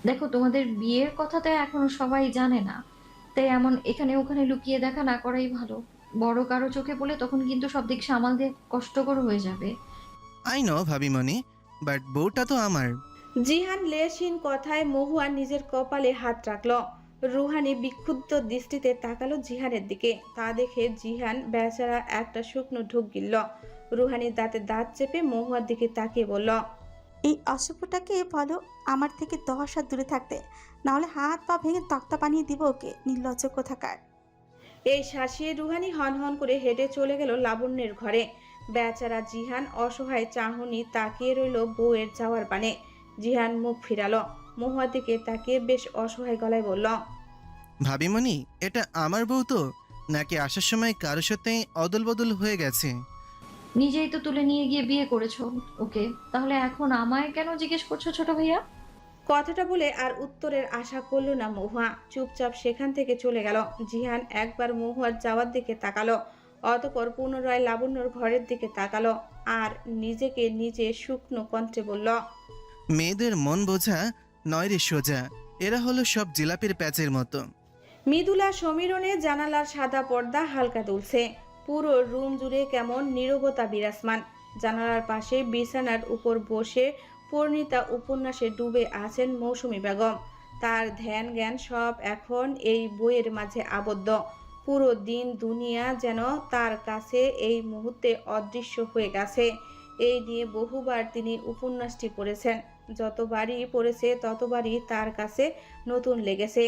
দেখো, তোমাদের বিয়ের কথা তো এখনো সবাই জানে না, তাই এমন এখানে ওখানে লুকিয়ে দেখা না করাই ভালো। বড় কারো চোখে পড়লে তখন কিন্তু সব দিক সামাল দিয়ে কষ্টকর হয়ে যাবে। আই নো ভাবিমণি, বাট বউটা তো আমার। জিহান লেশহীন কথায় মহুয়া নিজের কপালে হাত রাখল। রুহানি বিক্ষুব্ধ দৃষ্টিতে তাকালো জিহানের দিকে। তা দেখে জিহান বেচারা একটা শুকনো ঢোক গিলল। রুহানি দাঁতে দাঁত চেপে মহুয়ার দিকে তাকিয়ে বলল, এই অশুভটাকে বলো আমার থেকে 10 হাত দূরে থাকতে, নাহলে হাত পা ভেঙে তক্তা বানিয়ে দিব ওকে, নির্লজ্জ কোথাকার। এই শাসিয়ে রুহানি হনহন করে হেঁটে চলে গেল লাবণ্যের ঘরে। বেচারা জিহান অসহায় চাহনি তাকিয়ে রইল বউয়ের যাওয়ার পানে। জিহান মুখ ফিরালো, মহুয়ার দিকে তাকিয়ে বেশ অসহায় গলায় বলল, ভাবিমণি, এটা আমার বউ তো, নাকি আসার সময় কারোর সাথে অদল বদল হয়ে গেছে? নিজেই তো তুলে নিয়ে গিয়ে বিয়ে করেছো ওকে, তাহলে এখন আমায় কেন জিজ্ঞেস করছো ছোট ভাইয়া? কথাটা বলে আর উত্তরের আশা করল না মহুয়া। চুপচাপ সেখান থেকে চলে গেল। জিহান একবার মহুয়ার যাওয়ার দিকে তাকালো, অতঃপর পুনরায় লাবণ্যর ঘরের দিকে তাকালো আর নিজেকে নিজে শুকনো কণ্ঠে বলল, মেয়েদের মন বোঝা নয় রে সোজা, এরা হলো সব জিলাপির প্যাচের মতো। মৃদুলা সমীরণে জানালার সাদা পর্দা হালকা দুলছে। পুরো রুম জুড়ে কেমন নীরবতা বিরাজমান। জানালার পাশে বিছানার উপর বসে পরিণীতা উপন্যাসে ডুবে আছেন মৌসুমী বেগম। তার ধ্যান জ্ঞান সব এখন এই বইয়ের মাঝে আবদ্ধ। পুরো দিন দুনিয়া যেন তার কাছে এই মুহূর্তে অদৃশ্য হয়ে গেছে। এই নিয়ে বহুবার তিনি উপন্যাসটি পড়েছেন। যতবারই পড়েছে ততবারই তার কাছে নতুন লেগেছে।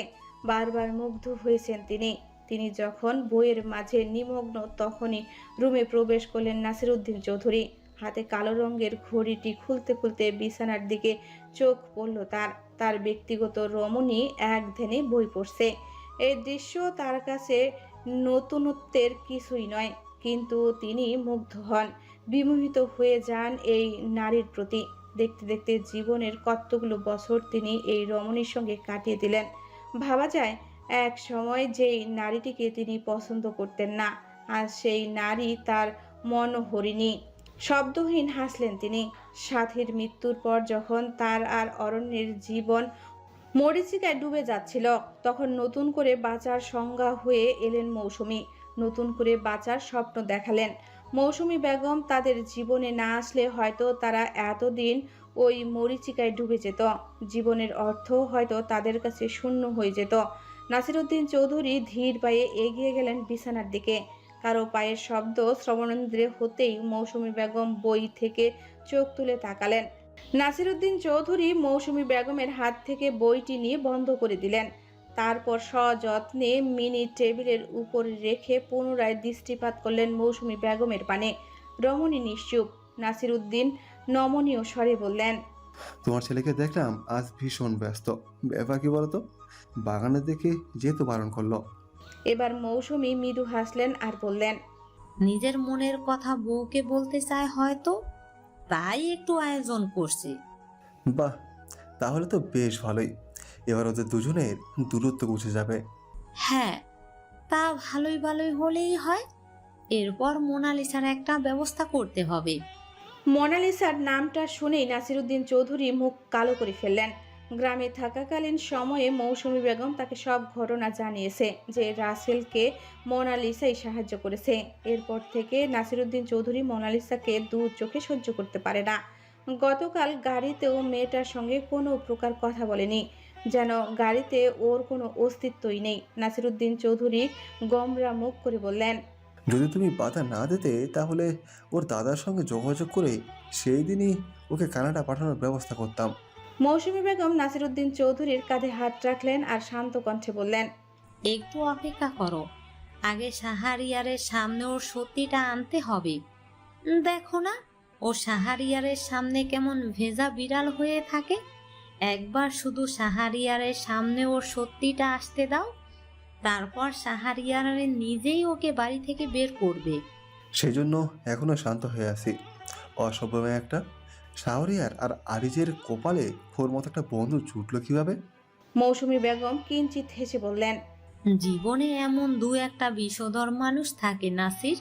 বারবার মুগ্ধ হয়েছেন তিনি। তিনি যখন বইয়ের মাঝে নিমগ্ন তখনই রুমে প্রবেশ করলেন নাসিরউদ্দিন চৌধুরী। হাতে কালো রঙের ঘড়িটি খুলতে খুলতে বিছানার দিকে চোখ পড়ল তার। তার ব্যক্তিগত রমণী এক ধ্যানে বই পড়ছে। এই দৃশ্য তার কাছে নতুনত্বের কিছুই নয়, কিন্তু তিনি মুগ্ধ হন, বিমোহিত হয়ে যান এই নারীর প্রতি। দেখতে দেখতে জীবনের কতগুলো বছর তিনি এই রমণীর সঙ্গে কাটিয়ে দিলেন। ভাবা যায় এক সময় যেই নারীটিকে তিনি পছন্দ করতেন না, আজ সেই নারী তার মনোহরিণী। শব্দহীন হাসলেন তিনি। সাথীর মৃত্যুর পর যখন তার আর অরণ্যের জীবন মরীচিকায় ডুবে যাচ্ছিল, তখন নতুন করে বাঁচার সংজ্ঞা হয়ে এলেন মৌসুমী। নতুন করে বাঁচার স্বপ্ন দেখালেন। মৌসুমী বেগম তাদের জীবনে না আসলে হয়তো তারা এতদিন ওই মরীচিকায় ডুবে যেত। জীবনের অর্থ হয়তো তাদের কাছে শূন্য হয়ে যেত। নাসিরউদ্দিন চৌধুরী ধীর পায়ে এগিয়ে গেলেন বিছানার দিকে। কারো পায়ের শব্দ শ্রবণেন্দ্রে হতেই মৌসুমী বেগম বই থেকে চোখ তুলে তাকালেন। নাসিরউদ্দিন চৌধুরী মৌসুমী বেগমের হাত থেকে বইটি নিয়ে বন্ধ করে দিলেন। তারপর সযত্নে মিনি টেবিলের উপর রেখে পুনরায় দৃষ্টিপাত করলেন মৌসুমী বেগমের পানে। রমণী নিশ্চুপ। নাসিরউদ্দিন নমনীয় স্বরে বললেন, তোমার ছেলেকে দেখলাম আজ ভীষণ ব্যস্ত। ব্যাপার কি বলতো? বাগানের দিকে যেহেতু বারণ করলো। এবার মৌসুমী মৃদু হাসলেন আর বললেন, নিজের মনের কথা বউকে বলতে চায় হয়তো, তাই একটু আয়োজন করছে। বাহ, তাহলে তো বেশ ভালোই। এবার ওদের দুজনের দূরত্ব বুঝে যাবে। হ্যাঁ, তা ভালোই ভালোই হলেই হয়। এরপর মোনালিসার একটা ব্যবস্থা করতে হবে। মোনালিসার নামটা শুনেই নাসিরউদ্দিন চৌধুরী মুখ কালো করে ফেললেন। গ্রামে থাকাকালীন সময়ে মৌসুমী বেগম তাকে সব ঘটনা জানিয়েছে যে রাসেলকে মোনালিসাই সাহায্য করেছে। এরপর থেকে নাসিরউদ্দিন চৌধুরী মোনালিসাকে দু চোখে সহ্য করতে পারে না। গতকাল গাড়িতেও মেয়েটার সঙ্গে কোনো প্রকার কথা বলেনি, যেন গাড়িতে ওর কোনো অস্তিত্বই নেই। নাসিরউদ্দিন চৌধুরী গমরা মুখ করে বললেন, যদি তুমি বাধা না দিতে তাহলে ওর দাদার সঙ্গে যোগাযোগ করে সেই দিনই ওকে কানাডা পাঠানোর ব্যবস্থা করতাম। মৌসুমী বেগম নাসিরউদ্দিন চৌধুরীর কাঁধে হাত রাখলেন আর শান্ত কণ্ঠে বললেন, একটু অপেক্ষা করো, আগে সাহারিয়ারের সামনে ওর সত্যিটা আনতে হবে। দেখো না, ও সাহারিয়ারের সামনে কেমন ভেজা বিড়াল হয়ে থাকে। একবার শুধু সাহারিয়ারের সামনে ওর সত্যিটা আসতে দাও, তারপর সাহারিয়ার নিজেই ওকে বাড়ি থেকে বের করবে। সেই জন্য এখনো শান্ত হয়ে আছি। অসভ্য মেয়ে একটা। শাহরিয়ার আর আরিজের কপালে ওর মতো একটা বন্ধু জুটলো কিভাবে? মৌসুমী বেগম কিঞ্চিত হেসে বললেন, জীবনে এমন দু একটা বিষধর মানুষ থাকে নাসির।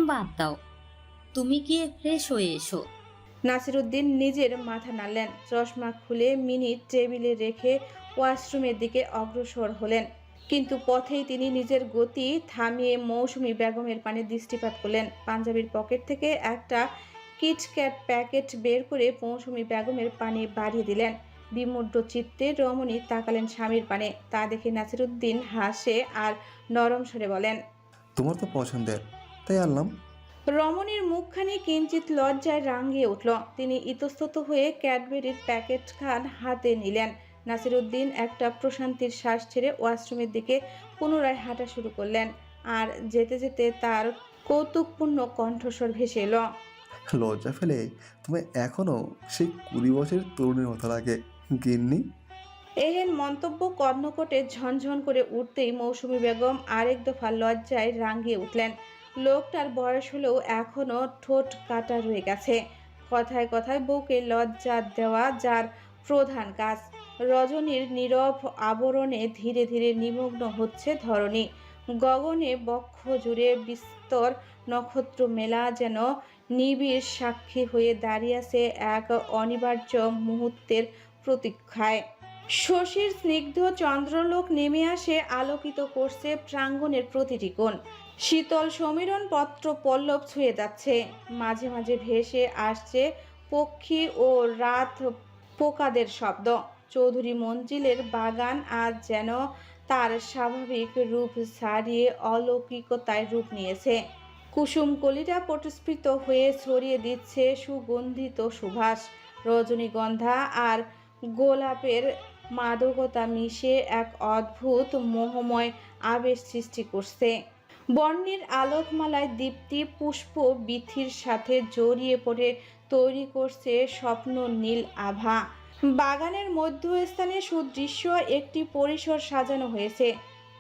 বাদ দাও, তুমি গিয়ে ফ্রেশ হয়ে এসো। নাসিরুদ্দিন নিজের মাথা নাড়লেন, চশমা খুলে মিনিট টেবিলে রেখে ওয়াশরুমের দিকে অগ্রসর হলেন। কিন্তু পথেই তিনি নিজের গতি থামিয়ে মৌসুমী বেগমের পানে দৃষ্টিপাত করলেন। পাঞ্জাবির পকেট থেকে একটা কিটক্যাট প্যাকেট বের করে মৌসুমী বেগমের পানে বাড়িয়ে দিলেন। বিমূঢ় চিত্তে রমণী তাকালেন স্বামীর পানে। তা দেখে নাসিরুদ্দিন হাসে আর নরম স্বরে বলেন, তোমার তো পছন্দের, তাই আনলাম। রমণীর মুখখানি কিঞ্চিত লজ্জায় রাঙিয়ে উঠল। তিনি ইতস্তত হয়ে ক্যাডবেরির প্যাকেটখান হাতে নিলেন। নাসিরুদ্দিন একটা প্রশান্তির শ্বাস ছেড়ে ওয়াশরুমের দিকে পুনরায় হাঁটা শুরু করলেন। আর যেতে যেতে তার কৌতুকপূর্ণ কণ্ঠস্বর ভেসে এলো, লজ্জা ফেলে তুমি এখনো সেই 20 বছরের তরুণীর মতো লাগে গিন্নি। এহেন মন্তব্য কর্ণকটে ঝনঝন করে উঠতেই মৌসুমী বেগম আরেক দফা লজ্জায় রাঙিয়ে উঠলেন। লোকটার বয়স হলেও এখনো ঠোঁট কাটা রয়ে গেছে। কথায় কথায় বউকে লজ্জা দেওয়া যার প্রধান কাজ। রজনীর নীরব আবরণে ধীরে ধীরে নিমগ্ন হচ্ছে ধরণী। গগনে বক্ষ জুড়ে বিস্তর নক্ষত্র মেলা যেন নিবিড় সাক্ষী হয়ে দাঁড়িয়ে আছে এক অনিবার্য মুহূর্তের প্রতীক্ষায়। শশীর স্নিগ্ধ চন্দ্রলোক নেমে আসে, আলোকিত করছে প্রাঙ্গণের প্রতিটি কোণ। শীতল সমীরণ পত্র পল্লব ছুঁয়ে যাচ্ছে। মাঝে মাঝে ভেসে আসছে পক্ষী ও রাত পোকাদের শব্দ। চৌধুরী মঞ্জিলের বাগান আজ যেন তার স্বাভাবিক রূপ ছাড়িয়ে অলৌকিকতায় রূপ নিয়েছে। কুসুম কলিটা পটস্ফীত হয়ে ছড়িয়ে দিচ্ছে সুগন্ধিত সুবাস। রজনীগন্ধা আর গোলাপের মাদকতা মিশে এক অদ্ভুত মোহময় আবেশ সৃষ্টি করছে। বর্ণের আলোকমালায় দীপ্তি পুষ্প বীথির সাথে জড়িয়ে পড়ে তৈরি করছে স্বপ্ন নীল আভা। বাগানের মধ্যস্থানে সুদৃশ্য একটি পরিসর সাজানো হয়েছে।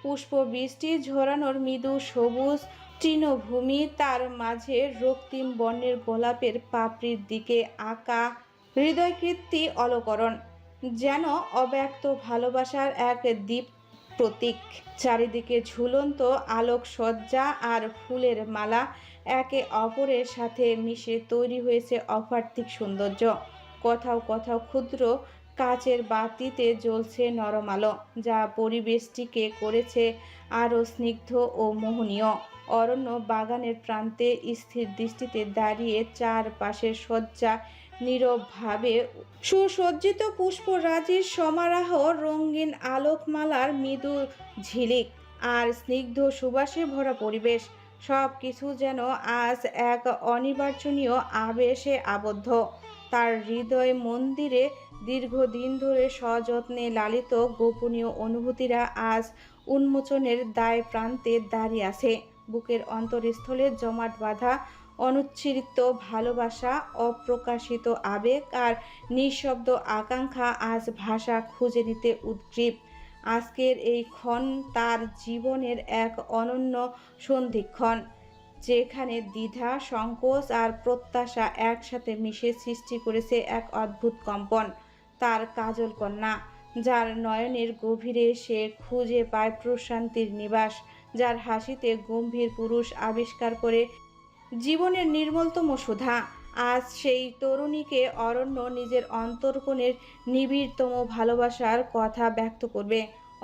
পুষ্প বৃষ্টি ঝরানোর মৃদু সবুজ তৃণভূমি, তার মাঝে রক্তিম বর্ণের গোলাপের পাপড়ির দিকে আঁকা হৃদয়কৃতি অলকরণ, যেন অব্যক্ত ভালোবাসার এক দ্বীপ প্রতীক। চারিদিকে ঝুলন্ত আলোকসজ্জা আর ফুলের মালা একে অপরের সাথে মিশে তৈরি হয়েছে অপার্থিক সৌন্দর্য। কোথাও কোথাও ক্ষুদ্র কাচের বাতিতে জ্বলছে নরম আলো, যা পরিবেশটিকে করেছে আরও স্নিগ্ধ ও মোহনীয়। অরণ্য বাগানের প্রান্তে স্থির দৃষ্টিতে দাঁড়িয়ে চারপাশের সজ্জা নীরবভাবে সুসজ্জিত পুষ্পরাজির সমারোহ, রঙিন আলোকমালার মৃদু ঝিলিক আর স্নিগ্ধ সুবাসে ভরা পরিবেশ, সব কিছু যেন আজ এক অনির্বাচনীয় আবেশে আবদ্ধ। তার হৃদয় মন্দিরে দীর্ঘদিন ধরে সযত্নে লালিত গোপনীয় অনুভূতিরা আজ উন্মোচনের দায় প্রান্তে দাঁড়িয়ে আছে। বুকের অন্তরস্থলে জমাট বাঁধা অনুচ্ছ্রিত ভালোবাসা, অপ্রকাশিত আবেগ আর নিঃশব্দ আকাঙ্ক্ষা আজ ভাষা খুঁজে নিতে উদ্গ্রীব। আজকের এই ক্ষণ তার জীবনের এক অনন্য সন্ধিক্ষণ, যেখানে দ্বিধা, সংকোচ আর প্রত্যাশা একসাথে মিশে সৃষ্টি করেছে এক অদ্ভুত কম্পন। তার কাজল কন্যা, যার নয়নের গভীরে সে খুঁজে পায় প্রশান্তির নিবাস, যার হাসিতে গম্ভীর পুরুষ আবিষ্কার করে জীবনের নির্মলতম সুধা। আজ সেই তরুণীকে অরণ্য নিজের অন্তর্কোণের নিবিড়তম ভালোবাসার কথা ব্যক্ত করবে।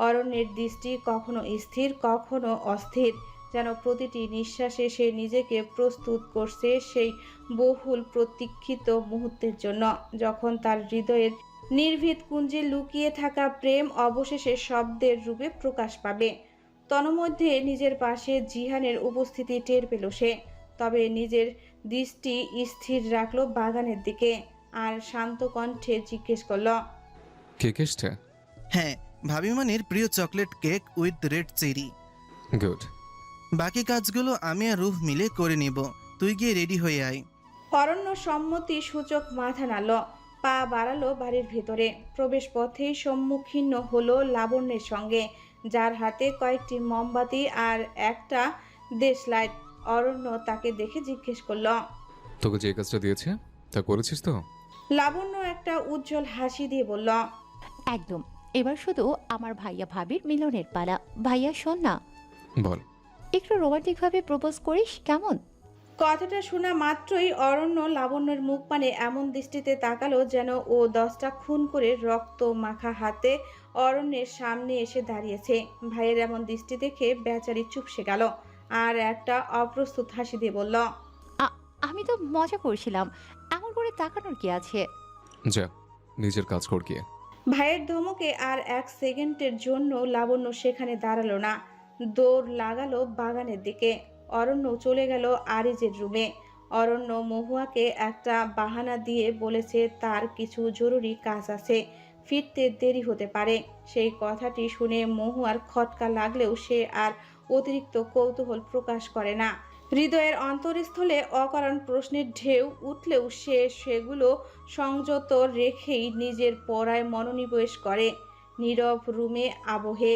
অরণ্যের দৃষ্টি কখনো স্থির, কখনো অস্থির, যেন প্রতিটি নিঃশ্বাসে সে নিজেকে প্রস্তুত করছে সেই বহুল প্রতীক্ষিত মুহূর্তের জন্য, যখন তার হৃদয়ের নির্ভীত কুঞ্জে লুকিয়ে থাকা প্রেম অবশেষে শব্দের রূপে প্রকাশ পাবে। তন্মধ্যে নিজের পাশে জিহানের উপস্থিতি টের পেল সে। তবে নিজের দৃষ্টি স্থির রাখলো বাগানের দিকে আর শান্ত কণ্ঠে জিজ্ঞেস করল, কেক এসছে? হ্যাঁ, ভাবিমণির প্রিয় chocolate cake with red cherry. Good. বাকি কাজগুলো আমি আর রুহ মিলে করে নিব, তুই গিয়ে রেডি হয়ে আয়। অরণ্য সম্মতি সূচক মাথা নাড়ল, পা বাড়ালো বাড়ির ভেতরে। প্রবেশ পথেই সম্মুখীন হলো লাবণ্যের সঙ্গে, যার হাতে কয়েকটি মোমবাতি আর একটা দেশলাইট। অরণ্য তাকে দেখে জিজ্ঞেস করল, তোকে যে কাজটা দিয়েছে তা করেছিস তো? লাবণ্য একটা উজ্জ্বল হাসি দিয়ে বলল, একদম। এবার শুধু আমার ভাইয়া ভাবির মিলনের পালা। ভাইয়া শোন না, বল। একটু রোমান্টিকভাবে প্রপোজ করিস কেমন? কথাটা শোনা মাত্রই অরণ্য লাবণ্যের মুখ পানে এমন দৃষ্টিতে তাকালো যেন ও 10টা খুন করে রক্ত মাখা হাতে অরণ্যের সামনে এসে দাঁড়িয়েছে। ভাইয়ের এমন দৃষ্টি দেখে বেচারি চুপসে গেল আর একটা অপ্রস্তুত হাসি দিয়ে বলল, আমি তো মজা করছিলাম, এমন করে তাকানোর কি আছে? যা, নিজের কাজ কর গিয়ে। ভাইয়ের ধমকে আর 1 সেকেন্ডের জন্য লাবণ্য সেখানে দাঁড়ালো না, দৌড় লাগালো বাগানের দিকে। অরণ্য চলে গেল আরিজের রুমে। অরণ্য মহুয়াকে একটা বাহানা দিয়ে বলেছে তার কিছু জরুরি কাজ আছে, ফিরতে দেরি হতে পারে। সেই কথাটি শুনে মহুয়ার খটকা লাগলেও সে আর অতিরিক্ত কৌতূহল প্রকাশ করে না। হৃদয়ের অন্তরস্থলে অকারণ প্রশ্নের ঢেউ উঠলেও সে সেগুলো সংযত রেখেই নিজের পড়ায় মনোনিবেশ করে। নীরব রুমে আবহে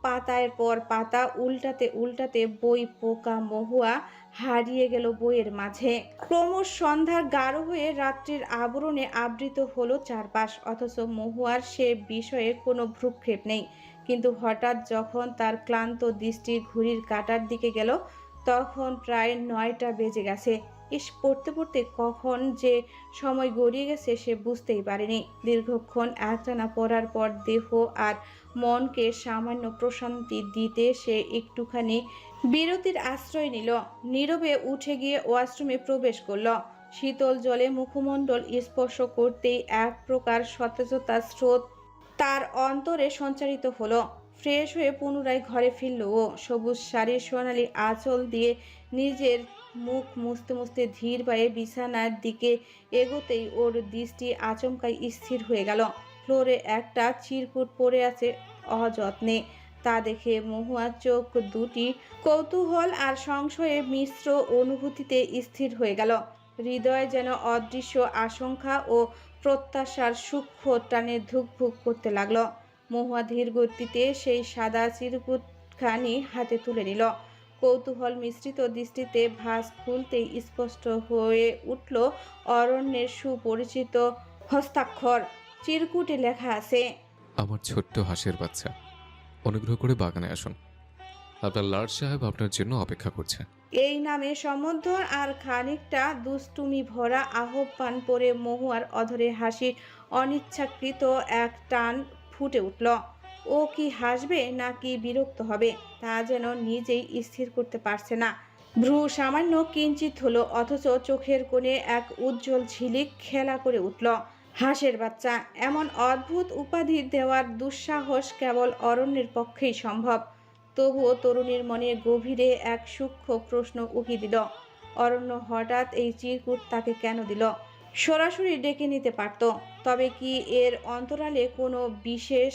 পাতার পর পাতা উল্টাতে উল্টাতে বই পোকা মহুয়া হারিয়ে গেল বইয়ের মাঝে। ক্রমশ সন্ধ্যার গাঢ় হয়ে রাত্রির আবরণে আবৃত হলো চারপাশ, অথচ মহুয়ার সে বিষয়ে কোনো ভ্রুক্ষেপ নেই। কিন্তু হঠাৎ যখন তার ক্লান্ত দৃষ্টি ঘড়ির কাঁটার দিকে গেল, তখন প্রায় 9টা বেজে গেছে। পড়তে পড়তে কখন যে সময় গড়িয়ে গেছে সে বুঝতেই পারেনি। দীর্ঘক্ষণ একটানা পড়ার পর দেহ আর মনকে সামান্য প্রশান্তি দিতে সে একটুখানি বিরতির আশ্রয় নিল। নীরবে উঠে গিয়ে ওয়াশরুমে প্রবেশ করল। শীতল জলে মুখমণ্ডল স্পর্শ করতেই এক প্রকার সতেজতার স্রোত তার অন্তরে সঞ্চারিত হলো। ফ্রেশ হয়ে পুনরায় ঘরে ফিরল ও সবুজ শাড়ির সোনালি আঁচল দিয়ে নিজের মুখ মুছতে মুছতে ধীর পায়ে বিছানার দিকে এগোতেই ওর দৃষ্টি আচমকাই স্থির হয়ে গেল। ফ্লোরে একটা চিরকুট পড়ে আছে অযত্নে। তা দেখে মহুয়ার চোখ দুটি কৌতূহল আর সংশয়ে মিশ্র অনুভূতিতে স্থির হয়ে গেল। হৃদয় যেন অদৃশ্য আশঙ্কা ও প্রত্যাশার সূক্ষ্ম টানে ধুকভুক করতে লাগলো। মহুয়া ধীর গতিতে সেই সাদা চিরকুটখানি হাতে তুলে নিল। কৌতূহল মিশ্রিত দৃষ্টিতে ভাঁজ খুলতেই স্পষ্ট হয়ে উঠল অরণ্যের সুপরিচিত হস্তাক্ষর। চিরকুটে লেখা আছে, আমার ছোট্ট হাঁসের বাচ্চা, অনুগ্রহ করে বাগানে আসুন, আপনার লাট সাহেব আপনার জন্য অপেক্ষা করছে। এই নামে সম্বোধন আর খানিকটা দুষ্টুমি ভরা আহ্বান পড়ে মহুয়ার অধরে হাসির অনিচ্ছাকৃত এক টান ফুটে উঠল। ও কি হাসবে নাকি বিরক্ত হবে তা যেন নিজেই স্থির করতে পারছে না। ভ্রু সামান্য কিঞ্চিত হলো, অথচ চোখের কোণে এক উজ্জ্বল ঝিলিক খেলা করে উঠল। হাঁসের বাচ্চা, এমন অদ্ভুত উপাধি দেওয়ার দুঃসাহস কেবল অরণ্যের পক্ষেই সম্ভব। তবুও তরুণীর মনে গভীরে এক সূক্ষ্ম প্রশ্ন উকি দিল, অরণ্য হঠাৎ এই চিরকুট তাকে কেন দিল? সরাসরি ডেকে নিতে পারত। তবে কি এর অন্তরালে কোনো বিশেষ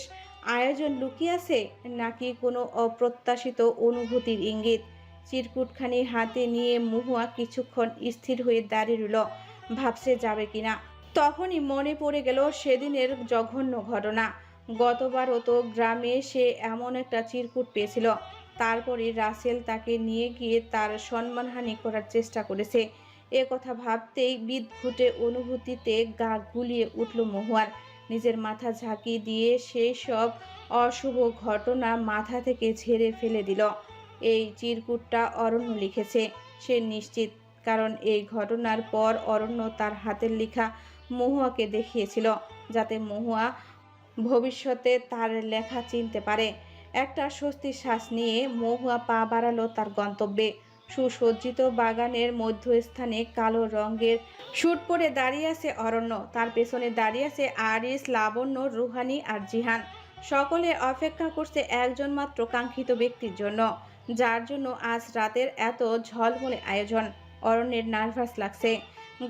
আয়োজন লুকিয়ে আছে, নাকি কোনো অপ্রত্যাশিত অনুভূতির ইঙ্গিত? চিরকুটখানি হাতে নিয়ে মহুয়া কিছুক্ষণ স্থির হয়ে দাঁড়িয়ে রইল, ভাবছে যাবে কিনা। তখনই মনে পড়ে গেল সেদিনের জঘন্য ঘটনা। গতবারও তো গ্রামে সে এমন একটা চিরকুট পেয়েছিল। তারপরে রাসেল তাকে নিয়ে গিয়ে তার সম্মানহানি করার চেষ্টা করেছে। এ কথা ভাবতেই বিদঘুটে অনুভূতিতে গা গুলিয়ে উঠল মহুয়ার। নিজের মাথা ঝাঁকি দিয়ে সেই সব অশুভ ঘটনা মাথা থেকে ঝেড়ে ফেলে দিল। এই চিরকুটটা অরণ্য লিখেছে, সে নিশ্চিত, কারণ এই ঘটনার পর অরণ্য তার হাতের লেখা মহুয়াকে দেখিয়েছিল, যাতে মহুয়া ভবিষ্যতে তার লেখা চিনতে পারে। একটা স্বস্তির শ্বাস নিয়ে মহুয়া পা বাড়ালো তার গন্তব্যে। সুসজ্জিত বাগানের মধ্যস্থানে কালো রঙের স্যুট পরে দাঁড়িয়ে আছে অরণ্য, তার পেছনে দাঁড়িয়ে আছে আরিস, লাবণ্য, রুহানি আর জিহান। সকলে অপেক্ষা করছে একজন মাত্র কাঙ্ক্ষিত ব্যক্তির জন্য, যার জন্য আজ রাতের এত ঝলমলে আয়োজন। অরণ্যের নার্ভাস লাগছে,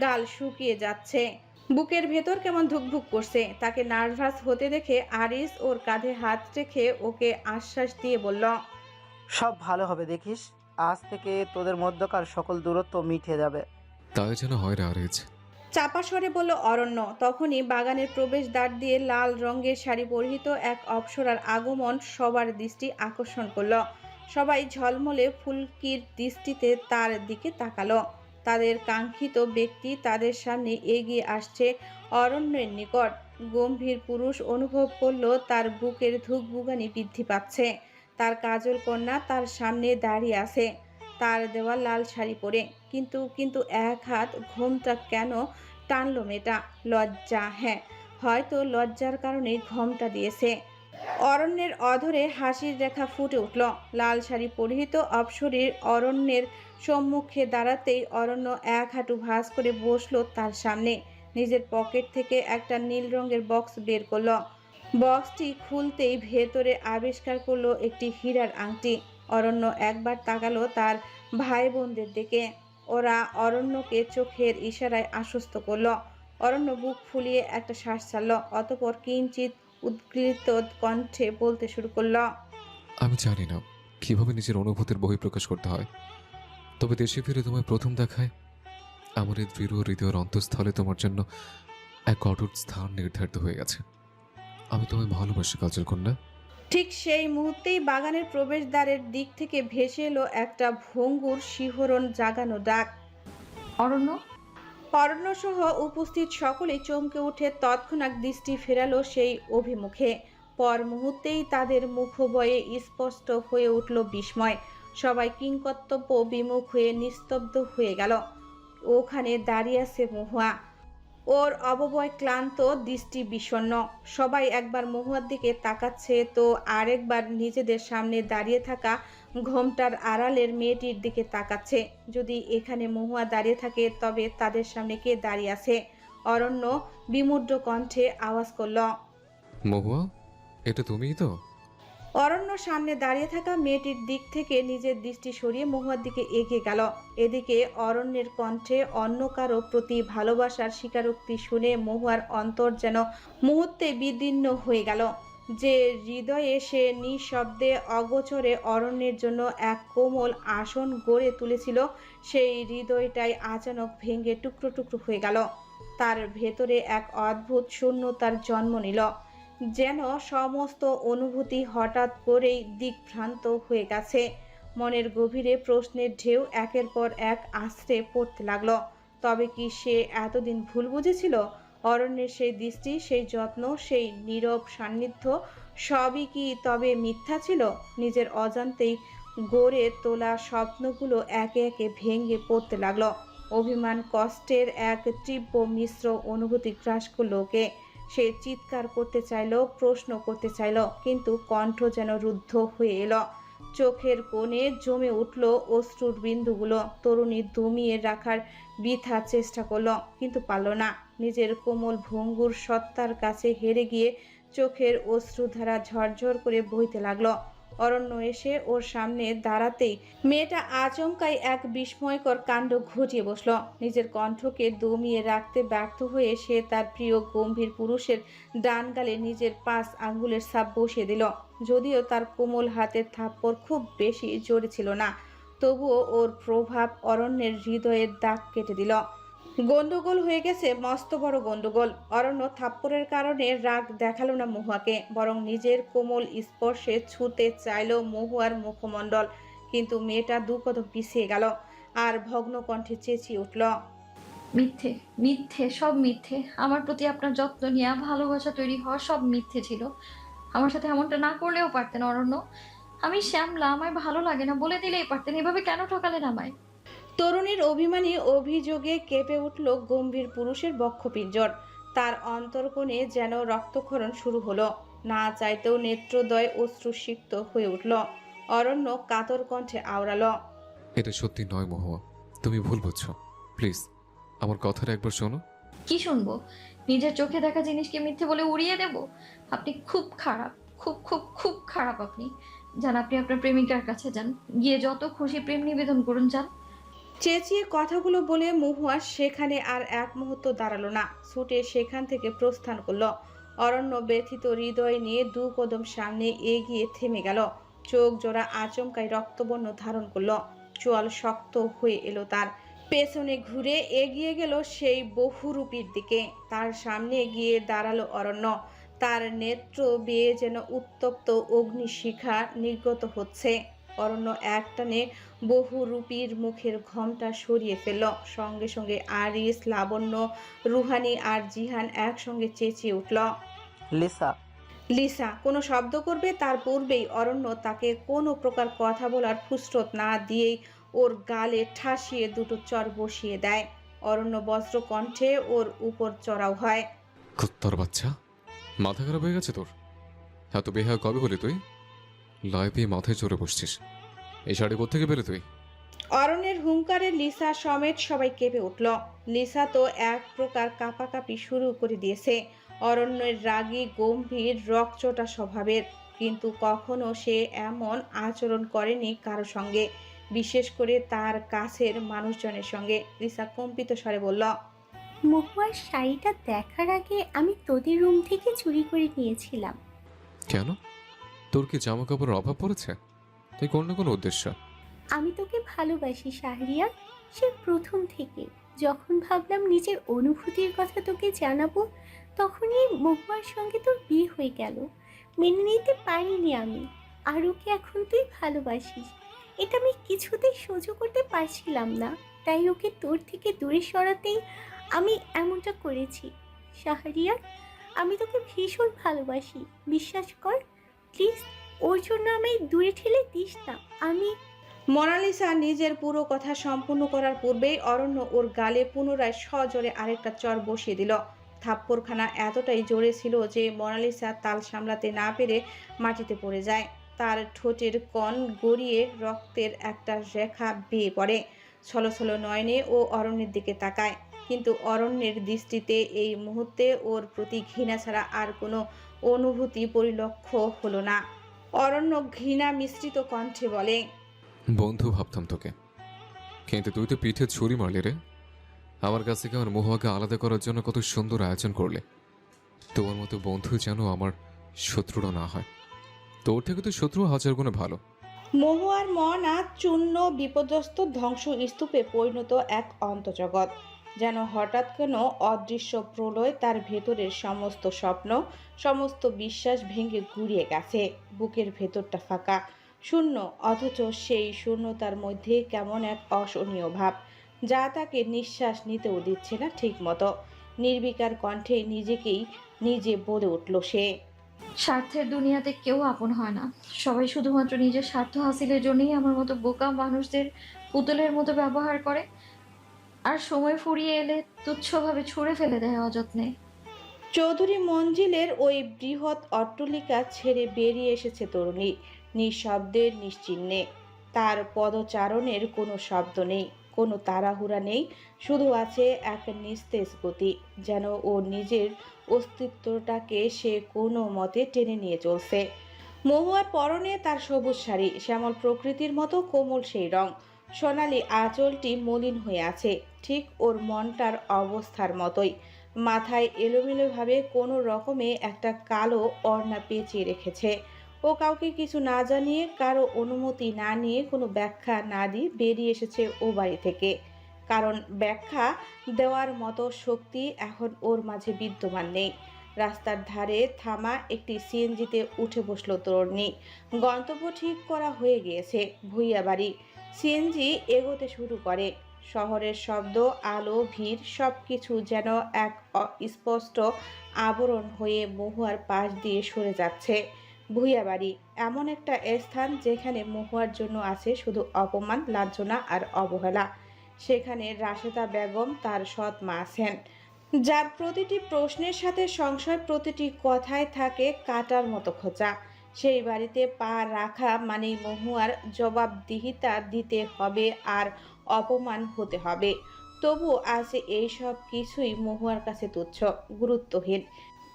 গাল শুকিয়ে যাচ্ছে, বুকের ভেতর কেমন ধুকভুক করছে। তাকে নার্ভাস হতে দেখে আরিস ওর কাঁধে হাত রেখে ওকে আশ্বাস দিয়ে বলল, সব ভালো হবে, দেখিস, আজ থেকে তোদের মধ্যকার সকল দূরত্ব মিটে যাবে। তাই যেন হয় রে আরিজ। চাপা স্বরে বলল অরণ্য। তখনই বাগানের প্রবেশদ্বার দিয়ে লাল রঙের শাড়ি পরিহিত এক অপ্সরার আগমন সবার দৃষ্টি আকর্ষণ করল। সবাই ঝলমলে ফুলকির দৃষ্টিতে তার দিকে তাকালো। তাদের কাঙ্ক্ষিত ব্যক্তি তাদের সামনে এগিয়ে আসছে অরণ্যের নিকট। গম্ভীর পুরুষ অনুভব করলো তার বুকের ধুকভুকানি বৃদ্ধি পাচ্ছে। তার কাজল কন্যা তার সামনে দাঁড়িয়ে আছে। তার দেওয়া লাল শাড়ি পরে। কিন্তু কিন্তু এক হাত ঘোমটা কেন টানলো মেয়েটা? লজ্জা, হ্যাঁ, হয়তো লজ্জার কারণে ঘোমটা দিয়েছে। অরণ্যের অধরে হাসির রেখা ফুটে উঠল। লাল শাড়ি পরিহিত অপ্সরীর অরণ্যের সম্মুখে দাঁড়াতেই অরণ্য এক হাঁটু ভাঁজ করে বসলো তার সামনে। নিজের পকেট থেকে একটা নীল রঙের বক্স বের করলো। বক্সটি খুলতেই ভেতরে আবিষ্কার করলো একটি হীরার আংটি। অরণ্য একবার তাকালো তার ভাই বোনদের দিকে। ওরা অরণ্যকে চোখের ইশারায় আশ্বস্ত করলো। অরণ্য বুক ফুলিয়ে একটা শ্বাস ছাড়ল, অতঃপর কিঞ্চিত উদ্গৃত কণ্ঠে বলতে শুরু করলো। আমি জানি না কিভাবে নিজের অনুভূতির বহিঃপ্রকাশ করতে হয়, তবে দেশে ফিরে তোমায় প্রথম দেখায় আমার এই দৃঢ় হৃদয়ের অন্তঃস্থলে তোমার জন্য এক অটুট স্থান নির্ধারিত হয়ে গেছে। আমি তোমায় ভালোবাসি কাজল কন্যা। ঠিক সেই মুহূর্তেই বাগানের প্রবেশদ্বারের দিক থেকে ভেসে এলো একটা ভঙ্গুর শিহরণ জাগানো ডাক। অরণ্য। অরণ্য সহ উপস্থিত সকলেই চমকে উঠে তৎক্ষণাৎ দৃষ্টি ফেরালো সেই অভিমুখে। পর মুহূর্তেই তাদের মুখবয়ে স্পষ্ট হয়ে উঠল বিস্ময়। সবাই কিংকর্তব্য বিমুখ হয়ে নিস্তব্ধ হয়ে গেল। ওখানে দাঁড়িয়ে আছে মহুয়া, ওর অববয় ক্লান্ত, দৃষ্টি বিষণ্ণ। সবাই একবার মহুয়ার দিকে তাকাচ্ছে তো আরেকবার নিজেদের সামনে দাঁড়িয়ে থাকা ঘোমটার আড়ালের মেয়েটির দিকে তাকাচ্ছে। যদি এখানে মহুয়া দাঁড়িয়ে থাকে তবে তাদের সামনে কে দাঁড়িয়ে আছে? অরণ্য বিমূঢ় কণ্ঠে আওয়াজ করল, মহুয়া, এটা তুমিই তো? অরণ্য সামনে দাঁড়িয়ে থাকা মেয়েটির দিক থেকে নিজের দৃষ্টি সরিয়ে মহুয়ার দিকে এগিয়ে গেল। এদিকে অরণ্যের কণ্ঠে অন্য কারো প্রতি ভালোবাসার স্বীকারোক্তি শুনে মহুয়ার অন্তর যেন মুহূর্তে বিদীর্ণ হয়ে গেল। যে হৃদয়ে সে নিঃশব্দে অগোচরে অরণ্যের জন্য এক কোমল আসন গড়ে তুলেছিল, সেই হৃদয়টাই আচানক ভেঙে টুকরো টুকরো হয়ে গেল। তার ভেতরে এক অদ্ভুত শূন্যতার জন্ম নিল, যেন সমস্ত অনুভূতি হঠাৎ করেই দিকভ্রান্ত হয়ে গেছে। মনের গভীরে প্রশ্নের ঢেউ একের পর এক আছড়ে পড়তে লাগলো। তবে কি সে এতদিন ভুল বুঝেছিল? অরণ্যের সেই দৃষ্টি, সেই যত্ন, সেই নীরব সান্নিধ্য সবই কি তবে মিথ্যা ছিল? নিজের অজান্তেই গড়ে তোলা স্বপ্নগুলো একে একে ভেঙে পড়তে লাগলো। অভিমান, কষ্টের এক তীব্র মিশ্র অনুভূতি গ্রাস করল ওকে। সে চিৎকার করতে চাইল, প্রশ্ন করতে চাইল, কিন্তু কণ্ঠ যেন রুদ্ধ হয়ে এলো। চোখের কোণে জমে উঠল অশ্রুর বিন্দুগুলো। তরুণী দমিয়ে রাখার বৃথা চেষ্টা করলো, কিন্তু পারল না। নিজের কোমল ভঙ্গুর সত্তার কাছে হেরে গিয়ে চোখের অশ্রুধারা ঝরঝর করে বইতে লাগলো। অরণ্য এসে ওর সামনে দাঁড়াতেই মেয়েটা আচমকাই এক বিস্ময়কর কাণ্ড ঘটিয়ে বসল। নিজের কণ্ঠকে দমিয়ে রাখতে ব্যর্থ হয়ে সে তার প্রিয় গম্ভীর পুরুষের ডান গালে নিজের 5 আঙ্গুলের ছাপ বসিয়ে দিল। যদিও তার কোমল হাতের থাপ্পড় খুব বেশি জোরে ছিল না, তবুও ওর প্রভাব অরণ্যের হৃদয়ের দাগ কেটে দিল। গন্ডগোল হয়ে গেছে, মস্ত বড় গন্ডগোল। অরণ্য থাপ্পড়ের কারণে রাগ দেখালো না মহুয়াকে, বরং নিজের কোমল স্পর্শে ছুঁতে চাইল মহুয়ার মুখমণ্ডল। কিন্তু মেয়েটা 2 কদম পিছিয়ে গেল আর ভগ্ন কণ্ঠে চেঁচিয়ে উঠল, মিথ্যে, মিথ্যে, সব মিথ্যে। আমার প্রতি আপনার যত্ন নেওয়া, ভালোবাসা তৈরি হওয়া সব মিথ্যে ছিল। আমার সাথে এমনটা না করলেও পারতেন অরণ্য। আমি শ্যামলা, আমায় ভালো লাগে না বলে দিলেই পারতেন। এভাবে কেন ঠকালেন আমায়? তরুণীর অভিমানী অভিযোগে কেঁপে উঠল গম্ভীর পুরুষের বক্ষপিঞ্জর। তার অন্তর্কোণে যেন রক্তক্ষরণ শুরু হলো। না চাইতেও নেত্রদয় অশ্রুসিক্ত হয়ে উঠল। অরণ্য কাতর কণ্ঠে আওড়ালো, এটা সত্যি নয় মহুয়া, তুমি ভুল বুঝছো। প্লিজ আমার কথাটা একবার শোনো। কি শুনবো? নিজের চোখে দেখা জিনিসকে মিথ্যে বলে উড়িয়ে দেব? আপনি খুব খারাপ, খুব খুব খুব খারাপ। আপনি যান, আপনি আপনার প্রেমিকার কাছে যান, গিয়ে যত খুশি প্রেম নিবেদন করুন, যান। চেঁচিয়ে কথাগুলো বলে মহুয়া সেখানে আর এক মুহূর্ত দাঁড়ালো না, ছুটে সেখান থেকে প্রস্থান করলো। অরণ্য ব্যথিত হৃদয় নিয়ে 2 কদম সামনে এগিয়ে থেমে গেল। চোখ জোড়া আচমকাই রক্তবর্ণ ধারণ করলো, চোয়াল শক্ত হয়ে এলো তার। পেছনে ঘুরে এগিয়ে গেল সেই বহুরূপীর দিকে। তার সামনে গিয়ে দাঁড়ালো অরণ্য। তার নেত্র বেয়ে যেন উত্তপ্ত অগ্নিশিখা নির্গত হচ্ছে। অরণ্য একটানে বহুরূপীর মুখের ঘোমটা সরিয়ে ফেলল। সঙ্গে সঙ্গে আরিস, লাবণ্য, রুহানি আর জিহান একসঙ্গে চেঁচিয়ে উঠল, লিসা। লিসা! কোনো শব্দ করবে তার পূর্বেই অরণ্য তাকে কোনো প্রকার কথা বলার ফুসরত না দিয়েই ওর গালে ঠাসিয়ে দুটো চর বসিয়ে দেয়। অরণ্য বজ্র কণ্ঠে ওর উপর চড়াও হয়। কুত্তার বাচ্চা, মাথা খারাপ হয়ে গেছে তোর? এত বেহায়া কবে হলি তুই? লয় পেয়ে মাথায় চড়ে বসছিস। এই শাড়ি কোত্থেকে পেলে তুই? অরণ্যের হুঙ্কারে লিসা সমেত সবাই কেঁপে উঠল। লিসা তো এক প্রকার কাঁপাকাঁপি শুরু করে দিয়েছে। অরণ্যের রাগী গম্ভীর রকচটা স্বভাবের, কিন্তু কখনো সে এমন আচরণ করেনি কারো সঙ্গে, বিশেষ করে তার কাছের মানুষজনের সঙ্গে। লিসা কম্পিত স্বরে বলল, মহুয়ার শাড়িটা দেখার আগে আমি তোদের রুম থেকে চুরি করে নিয়েছিলাম। কেন? তোর কি জামা কাপড়ের অভাব পড়েছে? তাই কোন না কোনো উদ্দেশ্য? আমি তোকে ভালোবাসি শাহরিয়ার, সে প্রথম থেকে। যখন ভাবলাম নিজের অনুভূতির কথা তোকে জানাবো, তখনই মহুয়ার সঙ্গে তোর বিয়ে হয়ে গেল। মেনে নিতে পারিনি আমি, আর ওকে এখন তুই ভালোবাসিস, এটা আমি কিছুতেই সহ্য করতে পারছিলাম না। তাই ওকে তোর থেকে দূরে সরাতেই আমি এমনটা করেছি। শাহরিয়ার, আমি তোকে ভীষণ ভালোবাসি, বিশ্বাস কর প্লিজ। ওর জন্য আমি দূরে ঠেলে দিস না। আমি মোনালিসা নিজের পুরো কথা সম্পূর্ণ করার পূর্বেই অরণ্য ওর গালে পুনরায় সজোরে আরেকটা চর বসিয়ে দিল। থাপ্পড়খানা এতটাই জোরে ছিল যে মোনালিসা তাল সামলাতে না পেরে মাটিতে পড়ে যায়। তার ঠোঁটের কণ গড়িয়ে রক্তের একটা রেখা বেয়ে পড়ে। ছলছল নয়নে ও অরণ্যের দিকে তাকায়, কিন্তু অরণ্যের দৃষ্টিতে এই মুহূর্তে ওর প্রতি ঘৃণা ছাড়া আর কোনো অনুভূতি পরিলক্ষ্য হলো না। অরণ্য ঘৃণা মিশ্রিত কণ্ঠে বলে, বন্ধু ভাবতাম তোকে, কিন্তু তুই তো পিঠে ছুরি মারলি রে। আমার কাছ থেকে আমার মহুয়াকে আলাদা করার জন্য কত সুন্দর আয়োজন করলে। তোমার মতো বন্ধু যেন আমার শত্রুরা না হয়। তোর থেকে তো শত্রু হাজার গুণে ভালো। মহুয়ার মন আজ চূর্ণ বিপর্যস্ত ধ্বংস স্তূপে পরিণত এক অন্তজগৎ। যেন হঠাৎ কোনো অদৃশ্য প্রলয় তার ভেতরের সমস্ত স্বপ্ন, সমস্ত বিশ্বাস ভেঙে গুড়িয়ে গেছে। বুকের ভেতরটা ফাঁকা, শূন্য, অথচ সেই শূন্যতার মধ্যে কেমন এক অসহনীয় ভাব, যা তাকে নিঃশ্বাস নিতেও দিচ্ছে না ঠিক মতো। নির্বিকার কণ্ঠে নিজেকেই নিজে বলে উঠল সে, স্বার্থের দুনিয়াতে কেউ আপন হয় না। সবাই শুধুমাত্র নিজের স্বার্থ হাসিলের জন্যই আমার মতো বোকা মানুষদের পুতুলের মতো ব্যবহার করে, আর সময় ফুরিয়ে এলে তুচ্ছভাবে ছুঁড়ে ফেলে দেয় অযত্নে। চৌধুরী মঞ্জিলের ওই বৃহৎ অট্টালিকা ছেড়ে বেরিয়ে এসেছে তরুণী, নিঃশব্দে নিশ্চিহ্নে। তার পদচারণের কোনো শব্দ নেই, কোনো তাড়াহুড়া নেই, শুধু আছে এক নিস্তেজ গতি, যেন ও নিজের অস্তিত্বটাকে সে কোনো মতে টেনে নিয়ে চলছে। মহুয়ার পরনে তার সবুজ শাড়ি, শ্যামল প্রকৃতির মতো কোমল সেই রং, সোনালি আঁচলটি মলিন হয়ে আছে, ঠিক ওর মনটার অবস্থার মতোই। মাথায় এলোমেলোভাবে কোনো রকমে একটা কালো ওড়না পেঁচিয়ে রেখেছে। ও কাউকে কিছু না জানিয়ে, কারো অনুমতি না নিয়ে, কোনো ব্যাখ্যা না দিয়ে বেরিয়ে এসেছে ও বাড়ি থেকে। কারণ ব্যাখ্যা দেওয়ার মতো শক্তি এখন ওর মাঝে বিদ্যমান নেই। রাস্তার ধারে থামা একটি সিএনজিতে উঠে বসলো তরুণী। গন্তব্য ঠিক করা হয়ে গিয়েছে, ভুইয়া বাড়ি। সিএনজি এগোতে শুরু করে। শহরের শব্দ, আলো, ভিড় সব কিছু যেন এক স্পষ্ট আবরণ হয়ে মহুয়ার পাশ দিয়ে সরে যাচ্ছে। ভুইয়া বাড়ি এমন একটা স্থান যেখানে মহুয়ার জন্য আছে শুধু অপমান, লাঞ্ছনা আর অবহেলা। সেখানে রাশেদা বেগম তার সৎ মা আছেন, যার প্রতিটি প্রশ্নের সাথে সংশয়, প্রতিটি কথায় থাকে কাটার মতো খোঁচা। সেই বাড়িতে পা রাখা মানেই মহুয়ার জবাবদিহিতা দিতে হবে আর অপমান হতে হবে। তবু আজ এইসব কিছুই মহুয়ার কাছে তুচ্ছ, গুরুত্বহীন।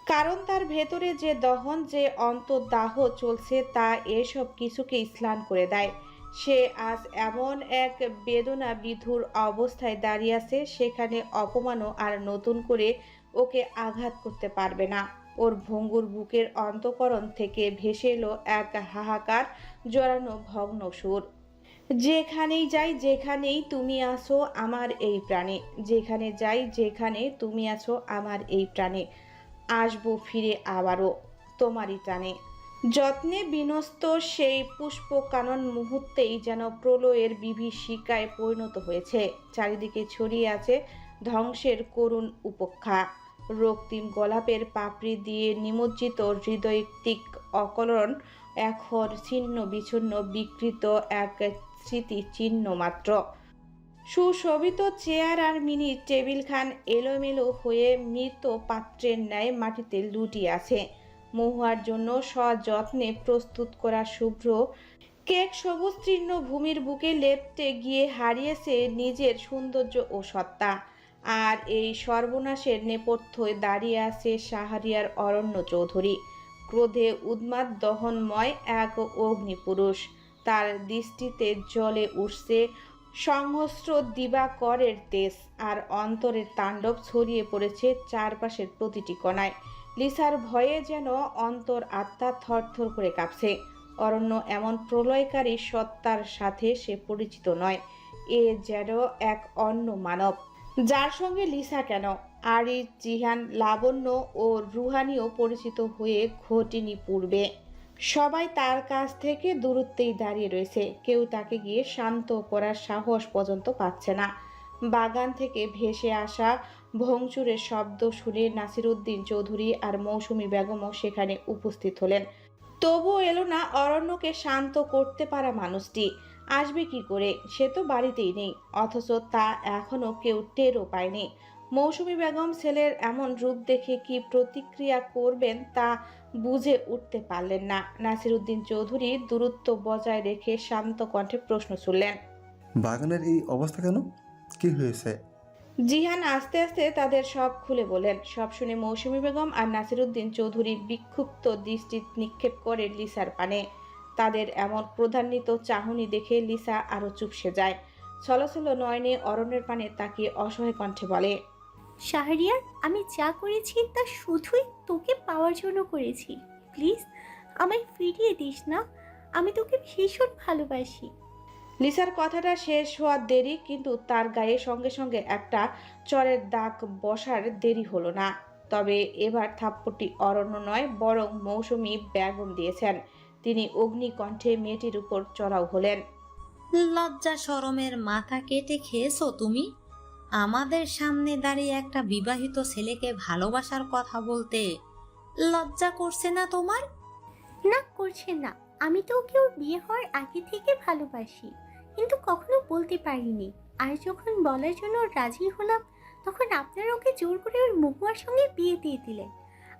কারণ তার ভেতরে যে দহন, যে অন্তর্দাহ চলছে, তা এসব কিছুকে স্নান করে দেয়। সে আজ এমন এক বেদনা বিধুর অবস্থায় দাঁড়িয়ে আছে, সেখানে অপমানও আর নতুন করে ওকে আঘাত করতে পারবে না। ওর ভঙ্গুর বুকের অন্তঃকরণ থেকে ভেসে এলো এক হাহাকার জড়ানো ভগ্ন সুর। যেখানেই যাই, যেখানেই তুমি আছো আমার এই প্রাণে, যেখানে যাই, যেখানে তুমি আছো আমার এই প্রাণে, আসবো ফিরে আবারও তোমারই টানে। যত্নে বিন্যস্ত সেই পুষ্পকানন মুহূর্তেই যেন প্রলয়ের বিভীষিকায় পরিণত হয়েছে। চারিদিকে ছড়িয়ে আছে ধ্বংসের করুণ উপেক্ষা। রক্তিম গোলাপের পাপড়ি দিয়ে নিমজ্জিত হৃদয়িক অকলন এখন ছিন্ন বিচ্ছিন্ন বিকৃত এক স্মৃতি চিহ্ন মাত্র। সুশোভিত চেয়ার আর মিনি টেবিলখান এলোমেলো হয়ে মৃত পাত্রের ন্যায় মাটিতে লুটিয়ে আছে। মহুয়ার জন্য সযত্নে প্রস্তুত করা শুভ্র কেক সবুজ তৃণভূমির বুকে লেপ্টে গিয়ে হারিয়েছে নিজের সৌন্দর্য ও সত্তা। আর এই সর্বনাশের নেপথ্যে দাঁড়িয়ে আছে শাহরিয়ার অরণ্য চৌধুরী, ক্রোধে উন্মাদ দহনময় এক অগ্নিপুরুষ। তার দৃষ্টিতে জ্বলে উঠছে সংহস্র দিবাকরের তেজ, আর অন্তরের তাণ্ডব ছড়িয়ে পড়েছে চারপাশের প্রতিটি কণায়। লিসার ভয়ে যেন অন্তর আত্মা থরথর করে কাঁপছে। অরণ্য এমন প্রলয়কারী সত্তার সাথে সে পরিচিত নয়। এ যেন এক অন্য মানব, যার সঙ্গে লিসা কেন, আরিজ, জিহান, লাবণ্য ও রুহানিও পরিচিত হয়ে ঘটেনি পূর্বে। সবাই তার কাছ থেকে দূরত্বেই দাঁড়িয়ে রয়েছে, কেউ তাকে গিয়ে শান্ত করার সাহস পর্যন্ত পাচ্ছে না। বাগান থেকে ভেসে আসা ভংচুরের শব্দ শুনে নাসিরউদ্দিন চৌধুরী আর মৌসুমী বেগমও সেখানে উপস্থিত হলেন। তবুও এলো না অরণ্যকে শান্ত করতে পারা মানুষটি। আসবে কি করে, সে তো বাড়িতেই নেই, অথচ তা এখনো কেউ টেরও পায়নি। মৌসুমী বেগম ছেলের এমন রূপ দেখে কি প্রতিক্রিয়া করবেন তা বুঝে উঠতে পারলেন না। নাসিরউদ্দিন চৌধুরী দূরত্ব বজায় রেখে শান্ত কণ্ঠে প্রশ্ন ছুড়লেন, বাগানের এই অবস্থা কেন? কি হয়েছে? জিহান আস্তে আস্তে তাদের সব খুলে বলেন। সব শুনে মৌসুমী বেগম আর নাসিরউদ্দিন চৌধুরী বিক্ষুব্ধ দৃষ্টি নিক্ষেপ করে লিসার পানে। তাদের এমন ক্রোধান্বিত চাহনি দেখে লিসা আরো চুপসে যায়। ছলছল নয়নে অরণ্যের পানে তাকিয়ে অসহায় কণ্ঠে বলে, শাহরিয়ার, আমি যা করেছি তা শুধুই তোকে পাওয়ার জন্য করেছি। প্লিজ আমায় ফিরিয়ে দিস না, আমি তোকে ভীষণ ভালোবাসি। লিসার কথাটা শেষ হওয়ার দেরি, কিন্তু তার গায়ে সঙ্গে সঙ্গে একটা চরের দাগ বসার দেরি হলো না। তবে এবার থাপ্পড়টি অরণ্য নয়, বরং মৌসুমী বেগম দিয়েছেন। তিনি অগ্নিকণ্ঠে মেয়েটির উপর চড়াও হলেন। লজ্জা শরমের মাথা কেটে খেয়েছো তুমি? আমাদের সামনে দাঁড়িয়ে একটা বিবাহিত ছেলেকে ভালোবাসার কথা বলতে লজ্জা করছে না তোমার? না, করছে না। আমি তো ওকে ওর বিয়ে হওয়ার আগে থেকে ভালোবাসি, কিন্তু কখনো বলতে পারিনি। আর যখন বলার জন্য রাজি হলাম, তখন আপনারা ওকে জোর করে ওর মহুয়ার সঙ্গে বিয়ে দিয়ে দিলেন।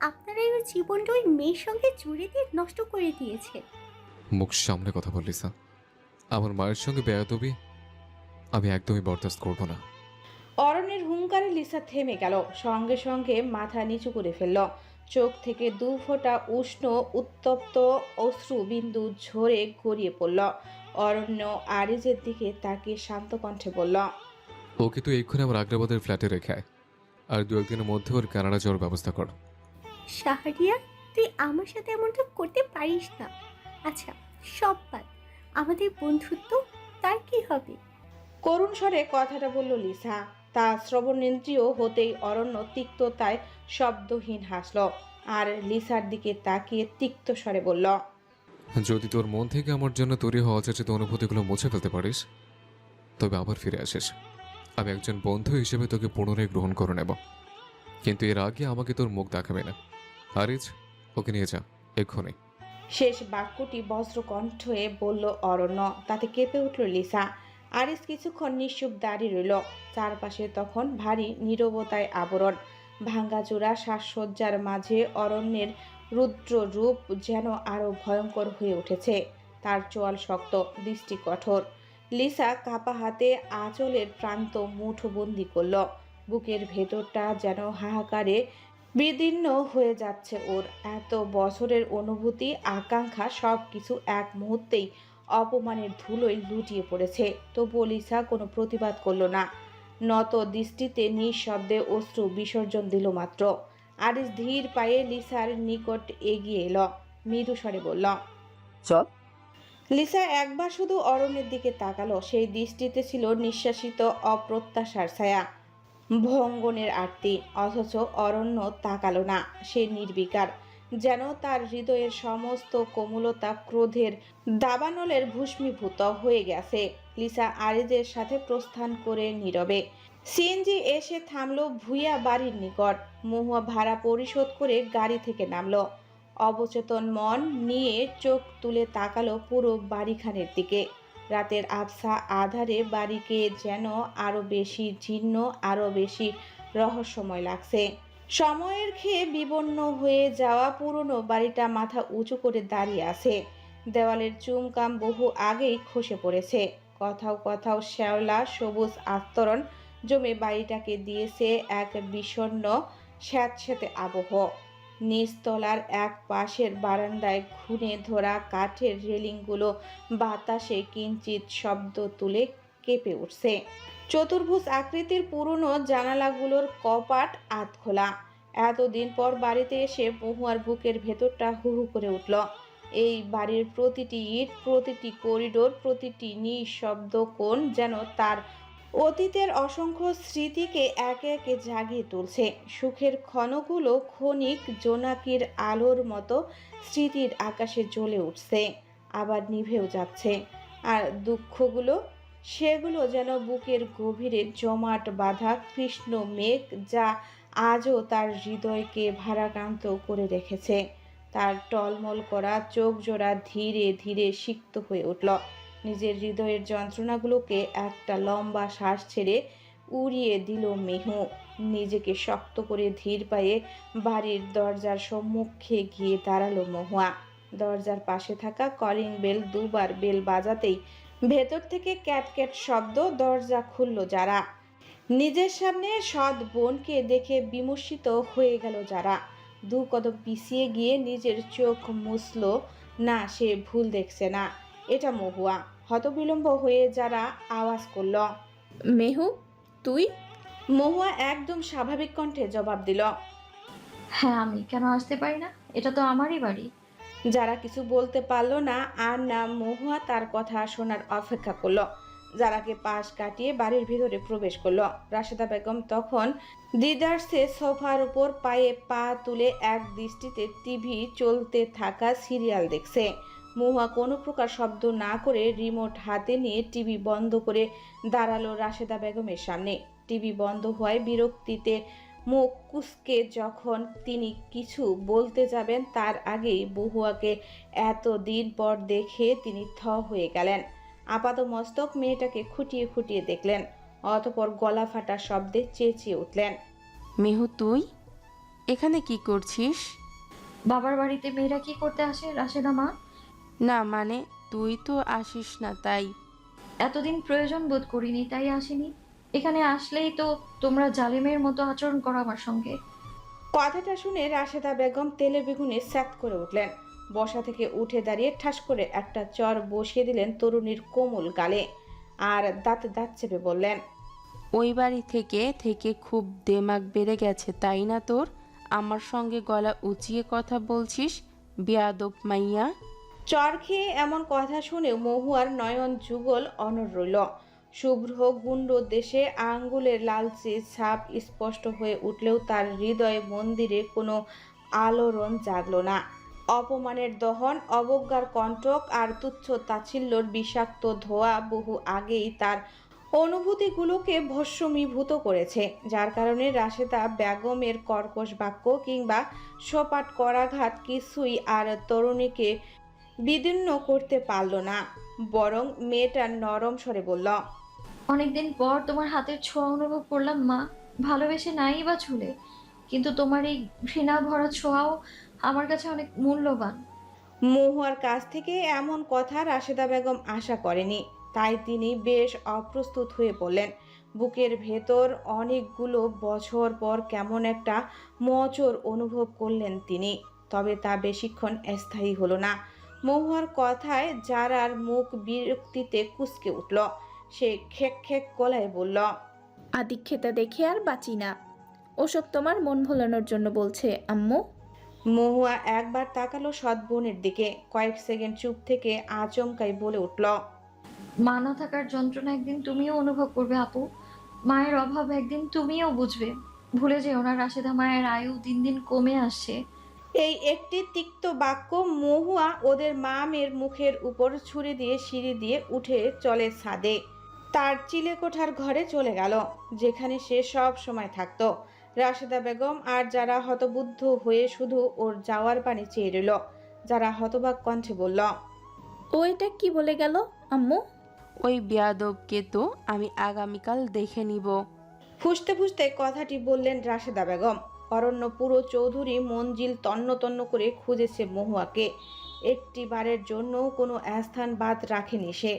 আপনারাই ওর জীবনটা ওই মেয়ের সঙ্গে জুড়ে দিয়ে নষ্ট করে দিয়েছে। মুখ সামনে কথা বল লিসা। আমার মায়ের সঙ্গে বেয়াদবি আমি একদমই বরদাস্ত করব না। অরণ্যের হুঙ্কারে লিসা থেমে গেল, সঙ্গে সঙ্গে মাথা নিচু করে ফেলল। চোখ থেকে 2 ফোঁটা উষ্ণ উত্তপ্ত অশ্রু বিন্দু ঝরে গড়িয়ে পড়ল। অরণ্য আরিজের দিকে তাকিয়ে শান্ত কণ্ঠে বলল, ওকে তুই এক্ষুনি আমার আগ্রাবাদের ফ্ল্যাটে রেখে আয়, আর 2-1 দিনের মধ্যে ওর কানাডা যাওয়ার ব্যবস্থা কর। শাহরিয়ার, তুই আমার সাথে এমনটা করতে পারিস না। আচ্ছা, সব বাদ, আমাদের বন্ধুত্ব, তার কি হবে? করুণ স্বরে কথাটা বলল লিসা। তা শ্রবণেন্দ্রিয় হতেই অরণ্য তিক্ততায় শব্দহীন হাসল, আর লিসার দিকে তাকিয়ে তিক্ত স্বরে বলল, যদি তোর মন থেকে আমার জন্য তৈরি হওয়া অযাচিত অনুভূতিগুলো মুছে ফেলতে পারিস, তবে আবার ফিরে আসিস। আমি একজন বন্ধু হিসেবে তোকে পুনরায় গ্রহণ করে নেব, কিন্তু এর আগে আমাকে তোর মুখ দেখাবে না। আরিজ, ওকে নিয়ে যা এক্ষুনি। শেষ বাক্যটি বজ্রকণ্ঠে বলল অরণ্য। তাতে কেঁপে উঠল লিসা। আরিস কিছুক্ষণ নিশ্চুপ দাঁড়িয়ে রইল। চারপাশে তখন ভারী নীরবতায় আবরণ। ভাঙ্গাচোরা সাজসজ্জার মাঝে অরণ্যের রুদ্র রূপ যেন আরো ভয়ঙ্কর হয়ে উঠেছে। তার চোয়াল শক্ত, দৃষ্টি কঠোর। লিসা কাপা হাতে আঁচলের প্রান্ত মুঠোবন্দি করল। বুকের ভেতরটা যেন হাহাকারে বিদীর্ণ হয়ে যাচ্ছে ওর। এত বছরের অনুভূতি, আকাঙ্ক্ষা সবকিছু এক মুহূর্তেই অপমানের ধুলোয় লুটিয়ে পড়েছে। তবুও লিসা কোনো প্রতিবাদ করল না। নত দৃষ্টিতে নিঃশব্দে অশ্রু বিসর্জন দিল মাত্র। আরিস ধীর পায়ে লিসার নিকট এগিয়ে এলো, মৃদু স্বরে বলল, চল। লিসা একবার শুধু অরণ্যের দিকে তাকালো। সেই দৃষ্টিতে ছিল নিঃশ্বাসিত অপ্রত্যাশার ছায়া, ভঙ্গনের আরতি। অথচ অরণ্য তাকালো না, সে নির্বিকার, যেন তার হৃদয়ের সমস্ত কোমলতা ক্রোধের দাবানলের ভূষ্মীভূত হয়ে গেছে। লিসা আরিজের সাথে প্রস্থান করে নীরবে। সিএনজি এসে থামলো ভুইয়া বাড়ির নিকট। মহুয়া ভাড়া পরিশোধ করে গাড়ি থেকে নামলো। অবচেতন মন নিয়ে চোখ তুলে তাকালো পুরো বাড়িখানের দিকে। রাতের আবছা আধারে বাড়িকে যেন আরো বেশি জীর্ণ, আরো বেশি রহস্যময় লাগছে। সময়ের খেয়ে বিবর্ণ হয়ে যাওয়া পুরনো বাড়িটা মাথা উঁচু করে দাঁড়িয়ে আছে। দেওয়ালের চুমকাম বহু আগেই খসে পড়েছে। কোথাও কোথাও শ্যাওলা সবুজ আস্তরণ জমে বাড়িটাকে দিয়েছে এক বিষণ্ণ স্যাঁতসেঁতে আবহ। নিচতলার এক পাশের বারান্দায় ঘুণে ধরা কাঠের রেলিংগুলো বাতাসে কিঞ্চিত শব্দ তুলে কেঁপে উঠছে। চতুর্ভুজ আকৃতির পুরনো জানালাগুলোর কপাট আধখোলা। এতদিন পর বাড়িতে এসে মহুয়ার বুকের ভেতরটা হু হু করে উঠল। এই বাড়ির প্রতিটি ইট, প্রতিটি করিডোর, প্রতিটি নিঃশব্দ কোণ যেন তার অতীতের অসংখ্য স্মৃতিকে একে একে জাগিয়ে তুলছে। সুখের ক্ষণগুলো ক্ষণিক জোনাকির আলোর মতো স্মৃতির আকাশে জ্বলে উঠছে, আবার নিভেও যাচ্ছে। আর দুঃখগুলো, সেগুলো যেন বুকের গভীরে জমাট বাঁধা কৃষ্ণ মেঘ, যা আজও তার হৃদয়কে ভারাক্রান্ত করে রেখেছে। তার টলমল করা চোখ জোড়া ধীরে ধীরে সিক্ত হয়ে উঠল। নিজের হৃদয়ের যন্ত্রণাগুলোকে একটা লম্বা শ্বাস ছেড়ে উড়িয়ে দিল মেহু। নিজেকে শক্ত করে ধীর পায়ে বাড়ির দরজার সম্মুখে গিয়ে দাঁড়ালো মহুয়া। দরজার পাশে থাকা কলিং বেল দুবার বেল বাজাতেই ভেতর থেকে ক্যাট ক্যাট শব্দ। দরজা খুলল যারা। নিজের সামনে সৎ বোনকে দেখে বিমর্ষিত হয়ে গেল যারা। দু কদম পিছিয়ে গিয়ে নিজের চোখ মুছল। না, সে ভুল দেখছে না, এটা মহুয়া। হতবিলম্ব হয়ে যারা আওয়াজ করল, মেহু তুই? মহুয়া একদম স্বাভাবিক কণ্ঠে জবাব দিল, হ্যাঁ আমি, কেন আসতে পারি না? এটা তো আমারই বাড়ি। যারা কিছু বলতে পারলো না, আর না মহুয়া তার কথা শোনার অপেক্ষা করলো। যারাকে পাশ কাটিয়ে বাড়ির ভিতরে প্রবেশ করলো। রাশেদা বেগম তখন দিদারসে সোফার উপর পায়ে পা তুলে এক দৃষ্টিতে টিভি চলতে থাকা সিরিয়াল দেখছে। মহুয়া কোনো প্রকার শব্দ না করে রিমোট হাতে নিয়ে টিভি বন্ধ করে দাঁড়ালো রাশেদা বেগমের সামনে। টিভি বন্ধ হওয়ায় বিরক্তিতে মুখ কুঁচকে যখন তিনি কিছু বলতে যাবেন, তার আগেই মহুয়াকে এতদিন পর দেখে তিনি থ হয়ে গেলেন। আপাত মস্তক মেয়েটাকে খুঁটিয়ে খুঁটিয়ে দেখলেন, অতঃপর গলা ফাটা শব্দে চেঁচিয়ে উঠলেন, মেহু তুই এখানে কি করছিস? বাবার বাড়িতে মেয়েরা কি করতে আসে রাশেদা মা? না মানে তুই তো আসিস না তাই। এতদিন প্রয়োজন বোধ করিনি, তাই আসিনি। এখানে আসলেই তো তোমরা জালেমের মতো আচরণ করো আমার সঙ্গে। কথাটা শুনে রাশেদা বেগম তেলে বেগুনে স্যাত করে উঠলেন। বসা থেকে উঠে দাঁড়িয়ে ঠাস করে একটা চর বসিয়ে দিলেন তরুণীর কোমল গালে, আর দাঁতে দাঁত চেপে বললেন, ওই বাড়ি থেকে থেকে খুব দেমাগ বেড়ে গেছে তাই না তোর? আমার সঙ্গে গলা উঁচিয়ে কথা বলছিস বেয়াদব মাইয়া। চর খেয়ে এমন কথা শুনেও মহুয়ার নয়ন যুগল অনড় রইল। শুভ্র গুণ্ড দেশে আঙ্গুলের লালচে ছাপ স্পষ্ট হয়ে উঠলেও তার হৃদয় মন্দিরে কোনো আলোড়ন জাগল না। অপমানের দহন, অবজ্ঞার কণ্টক আর তুচ্ছ তাচ্ছিল্যর বিষাক্ত ধোঁয়া বহু আগেই তার অনুভূতিগুলোকে ভস্মীভূত করেছে, যার কারণে রাশেদা বেগমের কর্কশ বাক্য কিংবা সপাট করাঘাত কিছুই আর তরুণীকে বিদীর্ণ করতে পারল না। বরং মেয়েটা নরম স্বরে বলল, অনেকদিন পর তোমার হাতের ছোঁয়া অনুভব করলাম মা। ভালোবেসে নাই বা ছুলে, কিন্তু তোমার এই ঘৃণা ভরা ছোঁয়াও আমার কাছে অনেক মূল্যবান। মহুয়ার কাছ থেকে এমন কথা রাশেদা বেগম আশা করেনি, তাই তিনি বেশ অপ্রস্তুত হয়ে পড়লেন। বুকের ভেতর অনেকগুলো বছর পর কেমন একটা মোচড় অনুভব করলেন তিনি, তবে তা বেশিক্ষণ স্থায়ী হলো না। মহুয়ার কথায় যারার মুখ বিরক্তিতে কুঁচকে উঠল। সে খেক খেক গলায় বলল, আদিক্ষেতা দেখে আর বাঁচি না। ওসব তোমার মন ভোলানোর জন্য বলছে আম্মু। মহুয়া একবার তাকালো সৎ বোনের দিকে, কয়েক সেকেন্ড চুপ থেকে আচমকাই বলে উঠল, মা না থাকার যন্ত্রণা একদিন তুমিও অনুভব করবে আপু। মায়ের অভাব একদিন তুমিও বুঝবে। ভুলে যেও না রাশেদা, মায়ের আয়ু দিন দিন কমে আসছে। এই একটি তিক্ত বাক্য মহুয়া ওদের মা মেয়ের মুখের উপর ছুরি দিয়ে সিঁড়ি দিয়ে উঠে চলে ছাদে। তার চিলেকোঠার ঘরে চলে গেল, যেখানে সে সব সময় থাকতো। রাশেদা বেগম আর যারা হতবুদ্ধ হয়ে শুধু ওর যাওয়ার পানি চেয়ে রইল। যারা হতবাক কণ্ঠে বলল, ও এটা কি বলে গেল আম্মু? ওই বেয়াদবকে তো আমি আগামীকাল দেখে নিব। ফুসতে ফুসতে কথাটি বললেন রাশেদা বেগম। অরণ্য পুরো চৌধুরী মঞ্জিল তন্ন তন্ন করে খুঁজেছে মহুয়াকে। একটি বারের জন্য কোনো স্থান বাদ রাখেনি সে।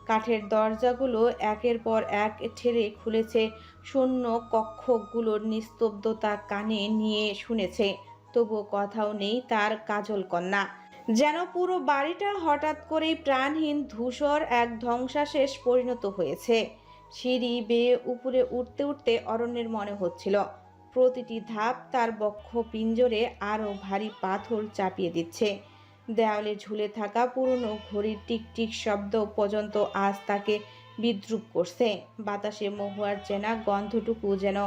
কাঠের দরজাগুলো একের পর এক ঠেলে খুলেছে, শূন্য কক্ষগুলোর নিস্তব্ধতা কানে নিয়ে শুনেছে, তবুও কথাও নেই তার কাজল কন্যা। যেন পুরো বাড়িটা হঠাৎ করেই প্রাণহীন ধূসর এক ধ্বংসাশেষ পরিণত হয়েছে। সিঁড়ি বেয়ে উপরে উঠতে উঠতে অরণ্যের মনে হচ্ছিল প্রতিটি ধাপ তার বক্ষ পিঞ্জরে আরও ভারী পাথর চাপিয়ে দিচ্ছে। দেওয়ালে ঝুলে থাকা পুরনো ঘড়ির টিকটিক শব্দ পর্যন্ত আজ তাকে বিদ্রুপ করছে। বাতাসে মহুয়ার চেনা গন্ধটুকু যেন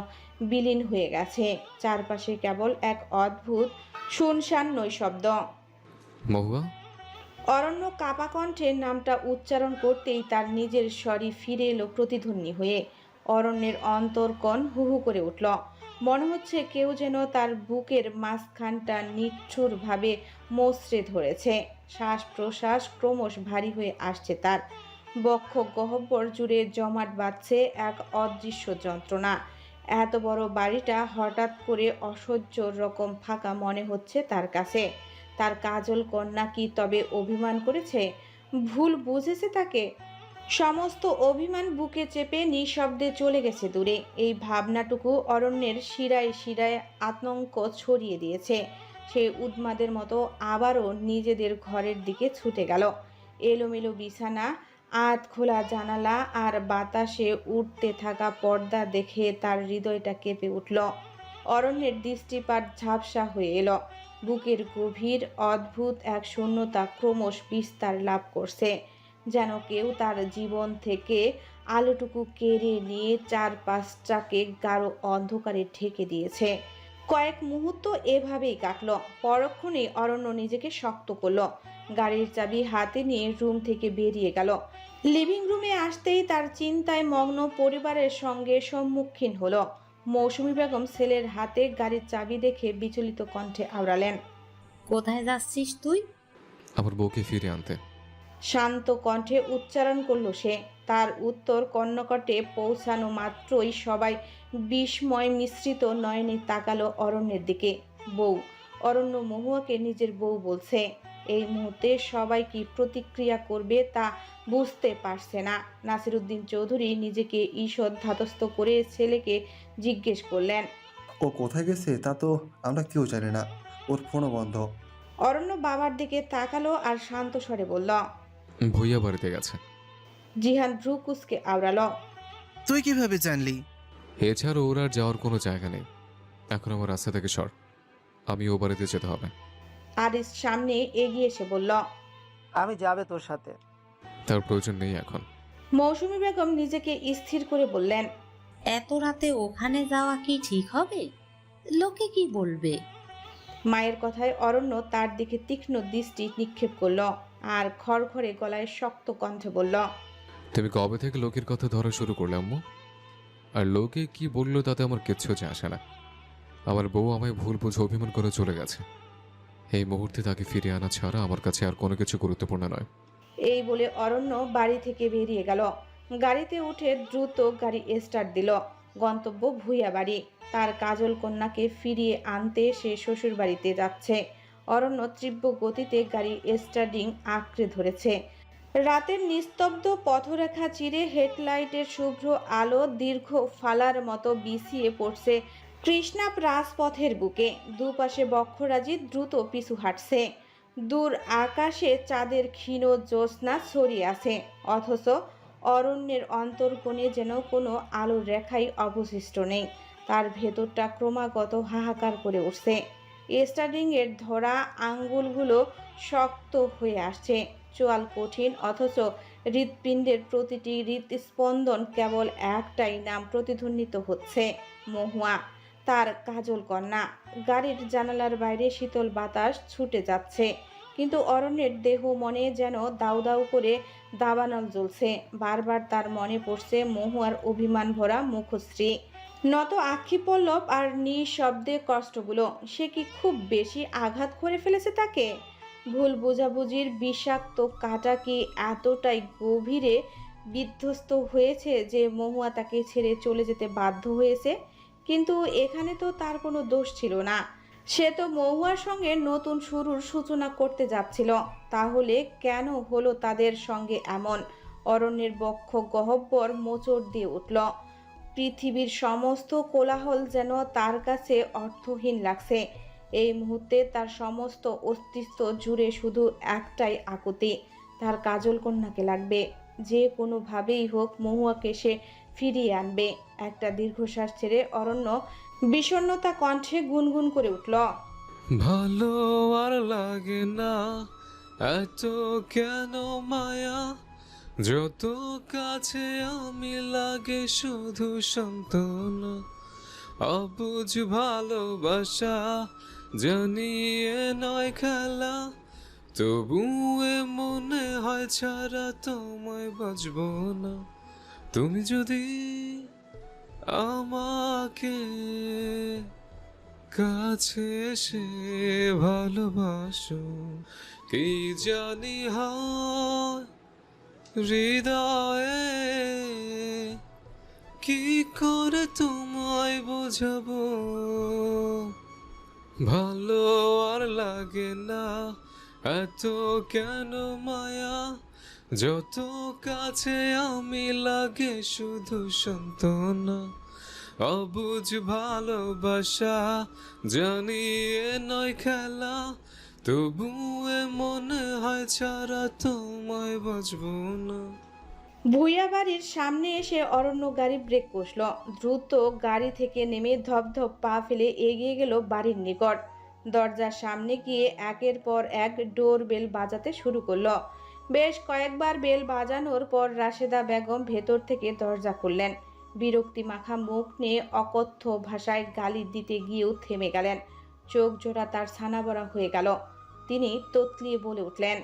বিলীন হয়ে গেছে। চারপাশে কেবল এক অদ্ভুত শুনশান নৈশব্দ। মহুয়া, অরণ্য কাপা কণ্ঠে নামটা উচ্চারণ করতেই তার নিজের স্বরই ফিরে এলো প্রতিধ্বনি হয়ে। অরণ্যের অন্তর্কণ হু হু করে উঠল। মনে হচ্ছে কেউ যেন তার বুকের মাঝখানটা নিষ্ঠুরভাবে মোচড়ে ধরেছে। শ্বাস প্রশ্বাস ক্রমশ ভারী হয়ে আসছে তার। বক্ষ গহ্বর জুড়ে জমাট বাঁধছে এক অদৃশ্য যন্ত্রণা। এত বড় বাড়িটা হঠাৎ করে অসহ্য রকম ফাঁকা মনে হচ্ছে তার কাছে। তার কাজল কন্যা কি তবে অভিমান করেছে? ভুল বুঝেছে তাকে? সমস্ত অভিমান বুকে চেপে নিঃশব্দে চলে গেছে দূরে। এই ভাবনাটুকু অরণ্যের শিরায় শিরায় আতঙ্ক ছড়িয়ে দিয়েছে। সেই উন্মাদের মতো আবারও নিজেদের ঘরের দিকে ছুটে গেল। এলোমেলো বিছানা, আধ খোলা জানালা আর বাতাসে উঠতে থাকা পর্দা দেখে তার হৃদয়টা কেঁপে উঠল। অরণ্যের দৃষ্টিপাত ঝাপসা হয়ে এলো। বুকের গভীর অদ্ভুত এক শূন্যতা ক্রমশ বিস্তার লাভ করছে, যেন কেউ তার জীবন থেকে আলোটুকু কেড়ে নিয়ে চারপাশটাকে গাঢ় অন্ধকারে ঢেকে দিয়েছে। কয়েক মুহূর্ত এভাবেই কাটল। পরক্ষণেই অরণ্য নিজেকে শক্ত করল। গাড়ির চাবি হাতে নিয়ে রুম থেকে বেরিয়ে গেল। লিভিং রুমে আসতেই তার চিন্তায় মগ্ন পরিবারের সঙ্গে সম্মুখীন হলো। মৌসুমী বেগম ছেলের হাতে গাড়ির চাবি দেখে বিচলিত কণ্ঠে আওড়ালেন, কোথায় যাচ্ছিস তুই? আমার বউকে ফিরে আনতে। শান্ত কণ্ঠে উচ্চারণ করলো সে। তার উত্তর কর্ণকটে পৌঁছানো মাত্রই সবাই বিস্ময় মিশ্রিত নয়নে তাকালো অরণ্যের দিকে। বউ। অরণ্য মহুয়াকে নিজের বউ বলছে। এই মুহূর্তে সবাই কি প্রতিক্রিয়া করবে তা বুঝতে পারছে না। নাসিরুদ্দিন চৌধুরী নিজেকে ঈষৎ ধাতস্থ করে ছেলেকে জিজ্ঞেস করলেন, ও কোথায় গেছে তা তো আমরা কেউ জানি না, ওর ফোনও বন্ধ। অরণ্য বাবার দিকে তাকালো আর শান্ত স্বরে বলল, ভুইয়া বাড়িতে গেছে। জিহান ভ্রু কুঁচকে আওড়ালো, তুই কিভাবে জানলি? এছাড়া ওর আর যাওয়ার কোনো জায়গা নেই। এখন আমার রাস্তা থেকে সর, আমি ও বাড়িতে যেতে হবে। আরিস সামনে এগিয়ে এসে বলল, আমি যাবে তোর সাথে। তার প্রয়োজন নেই এখন। মৌসুমী বেগম নিজেকে স্থির করে বললেন, এত রাতে ওখানে যাওয়া কি ঠিক হবে? লোকে কি বলবে? মায়ের কথায় অরণ্য তার দিকে তীক্ষ্ণ দৃষ্টি নিক্ষেপ করল আর খড়খড়ে গলায় শক্ত কণ্ঠে বলল, তুমি কবে থেকে লোকের কথা ধরা শুরু করলে আম্মু? আর লোকে কি বললো তাতে আমার কিচ্ছু যায় আসে না। আমার বউ আমায় ভুল বুঝে অভিমান করে চলে গেছে। এই মুহূর্তে তাকে ফিরিয়ে আনা ছাড়া আমার কাছে আর কোনো কিছু গুরুত্বপূর্ণ নয়। এই বলে অরণ্য বাড়ি থেকে বেরিয়ে গেল। গাড়িতে উঠে দ্রুত গাড়ি স্টার্ট দিল। গন্তব্য ভুইয়া বাড়ি। তার কাজল কন্যাকে ফিরিয়ে আনতে সে শ্বশুর বাড়িতে যাচ্ছে। অরণ্য তীব্র গতিতে গাড়ি স্টার্টিং আঁকড়ে ধরেছে। রাতের নিস্তব্ধ পথরেখা চিরে হেডলাইটের শুভ্র আলো দীর্ঘ ফালার মতো বিছিয়ে পড়ছে কৃষ্ণাপ রাজপথের বুকে। দুপাশে বক্ষরাজি দ্রুত পিছু হাঁটছে। দূর আকাশে চাঁদের ক্ষীণ জ্যোৎস্না ছড়িয়ে আছে, অথচ অরণ্যের অন্তর্কোণে যেন কোনো আলোর রেখাই অবশিষ্ট নেই। তার ভেতরটা ক্রমাগত হাহাকার করে উঠছে। স্টার্টিংয়ের ধরা আঙ্গুলগুলো শক্ত হয়ে আসছে। চোয়াল কঠিন, অথচ হৃৎপিণ্ডের প্রতিটি হৃৎস্পন্দন কেবল একটাই নাম প্রতিধ্বনিত হচ্ছে, মহুয়া, তার কাজল কন্যা। গাড়ির জানালার বাইরে শীতল বাতাস ছুটে যাচ্ছে, কিন্তু অরণ্যের দেহ মনে যেন দাউ দাউ করে দাবানল জ্বলছে। বারবার তার মনে পড়ছে মহুয়ার অভিমান ভরা মুখশ্রী, নত আক্ষি পল্লব আর নিঃশব্দে কষ্টগুলো। সে কি খুব বেশি আঘাত করে ফেলেছে তাকে? ভুল বোঝাবুঝির বিষাক্ত কাঁটা কি এতটাই গভীরে বিধ্বস্ত হয়েছে যে মহুয়া তাকে ছেড়ে চলে যেতে বাধ্য হয়েছে, কিন্তু এখানে তো তার কোনো দোষ ছিল না। সে তো মহুয়ার সঙ্গে নতুন শুরুর সূচনা করতে যাচ্ছিল। তাহলে কেন হলো তাদের সঙ্গে এমন? অরণ্যের বক্ষ গহ্বর মোচড় দিয়ে উঠল। পৃথিবীর সমস্ত কোলাহল যেন তার কাছে অর্থহীন লাগছে। এই মুহূর্তে তার সমস্ত অস্তিত্ব জুড়ে শুধু একটাই আকুতি, তার কাজল কন্যাকে লাগবে। যে কোনোভাবেই হোক মহুয়াকে সে ফিরিয়ে আনবে। একটা দীর্ঘশ্বাস ছেড়ে অরণ্য বিষণ্ণতা কণ্ঠে গুনগুন করে উঠল। ভালো আর লাগে না এত কেন মায়া, যত কাছে আমি লাগে শুধু সান্ত্বনা। অবুঝ ভালোবাসা জানিয়ে নয় খেলা, তবু এ মনে হয় ছাড়া তোমায় বাঁচব না। তুমি যদি আমাকে কাছে এসে ভালোবাসো, কি জানি হয় হৃদয়ে, কি করে তোমায় বোঝাবো। ভালো আর লাগে না এত কেন মায়া, যত কাছে আমি লাগে শুধু সান্ত্বনা। অবুঝ ভালোবাসা জানিয়ে নয় খেলা, তবু এ মনে হয় ছাড়া তোমায় বাঁচব না। ভুইয়া বাড়ির সামনে এসে অরণ্য গাড়ি ব্রেক কষল। দ্রুত গাড়ি থেকে নেমে ধপধপ পা ফেলে এগিয়ে গেল বাড়ির নিকট। দরজার সামনে গিয়ে একের পর এক ডোর বেল বাজাতে শুরু করলো। বেশ কয়েকবার বেল বাজানোর পর রাশেদা বেগম ভেতর থেকে দরজা খুললেন। বিরক্তি মাখা মুখ নিয়ে অকথ্য ভাষায় গালি দিতে গিয়েও থেমে গেলেন। চোখ জোড়া তার ছানাবড়া হয়ে গেল। তিনি তোতলিয়ে বলে উঠলেন,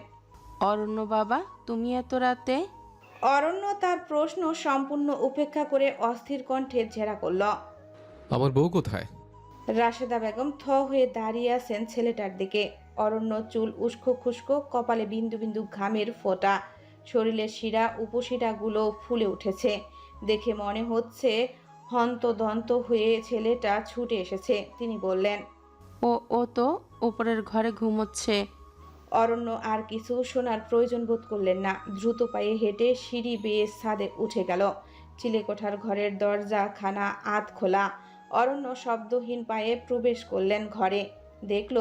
অরণ্য বাবা, তুমি এত রাতে? অরণ্য তার প্রশ্ন সম্পূর্ণ উপেক্ষা করে অস্থির কণ্ঠে ঝেড়া করল। আমার বউ কোথায়? রাশেদা বেগম থ হয়ে দাঁড়িয়ে আছেন ছেলেটার দিকে। অরণ্য চুল উস্কো খুস্কো, কপালে বিন্দু বিন্দু ঘামের ফোঁটা, শরীরের শিরা উপশিরাগুলো ফুলে উঠেছে। দেখে মনে হচ্ছে হন্তদন্ত হয়ে ছেলেটা ছুটে এসেছে। তিনি বললেন, ও তো উপরের ঘরে ঘুমোচ্ছে। অরণ্য আর কিছু শোনার প্রয়োজন বোধ করলেন না। দ্রুত পায়ে হেঁটে সিঁড়ি বেয়ে ছাদে উঠে গেল। চিলেকোঠার ঘরের দরজা খানা আধ খোলা। অরণ্য শব্দহীন পায়ে প্রবেশ করলেন ঘরে। দেখল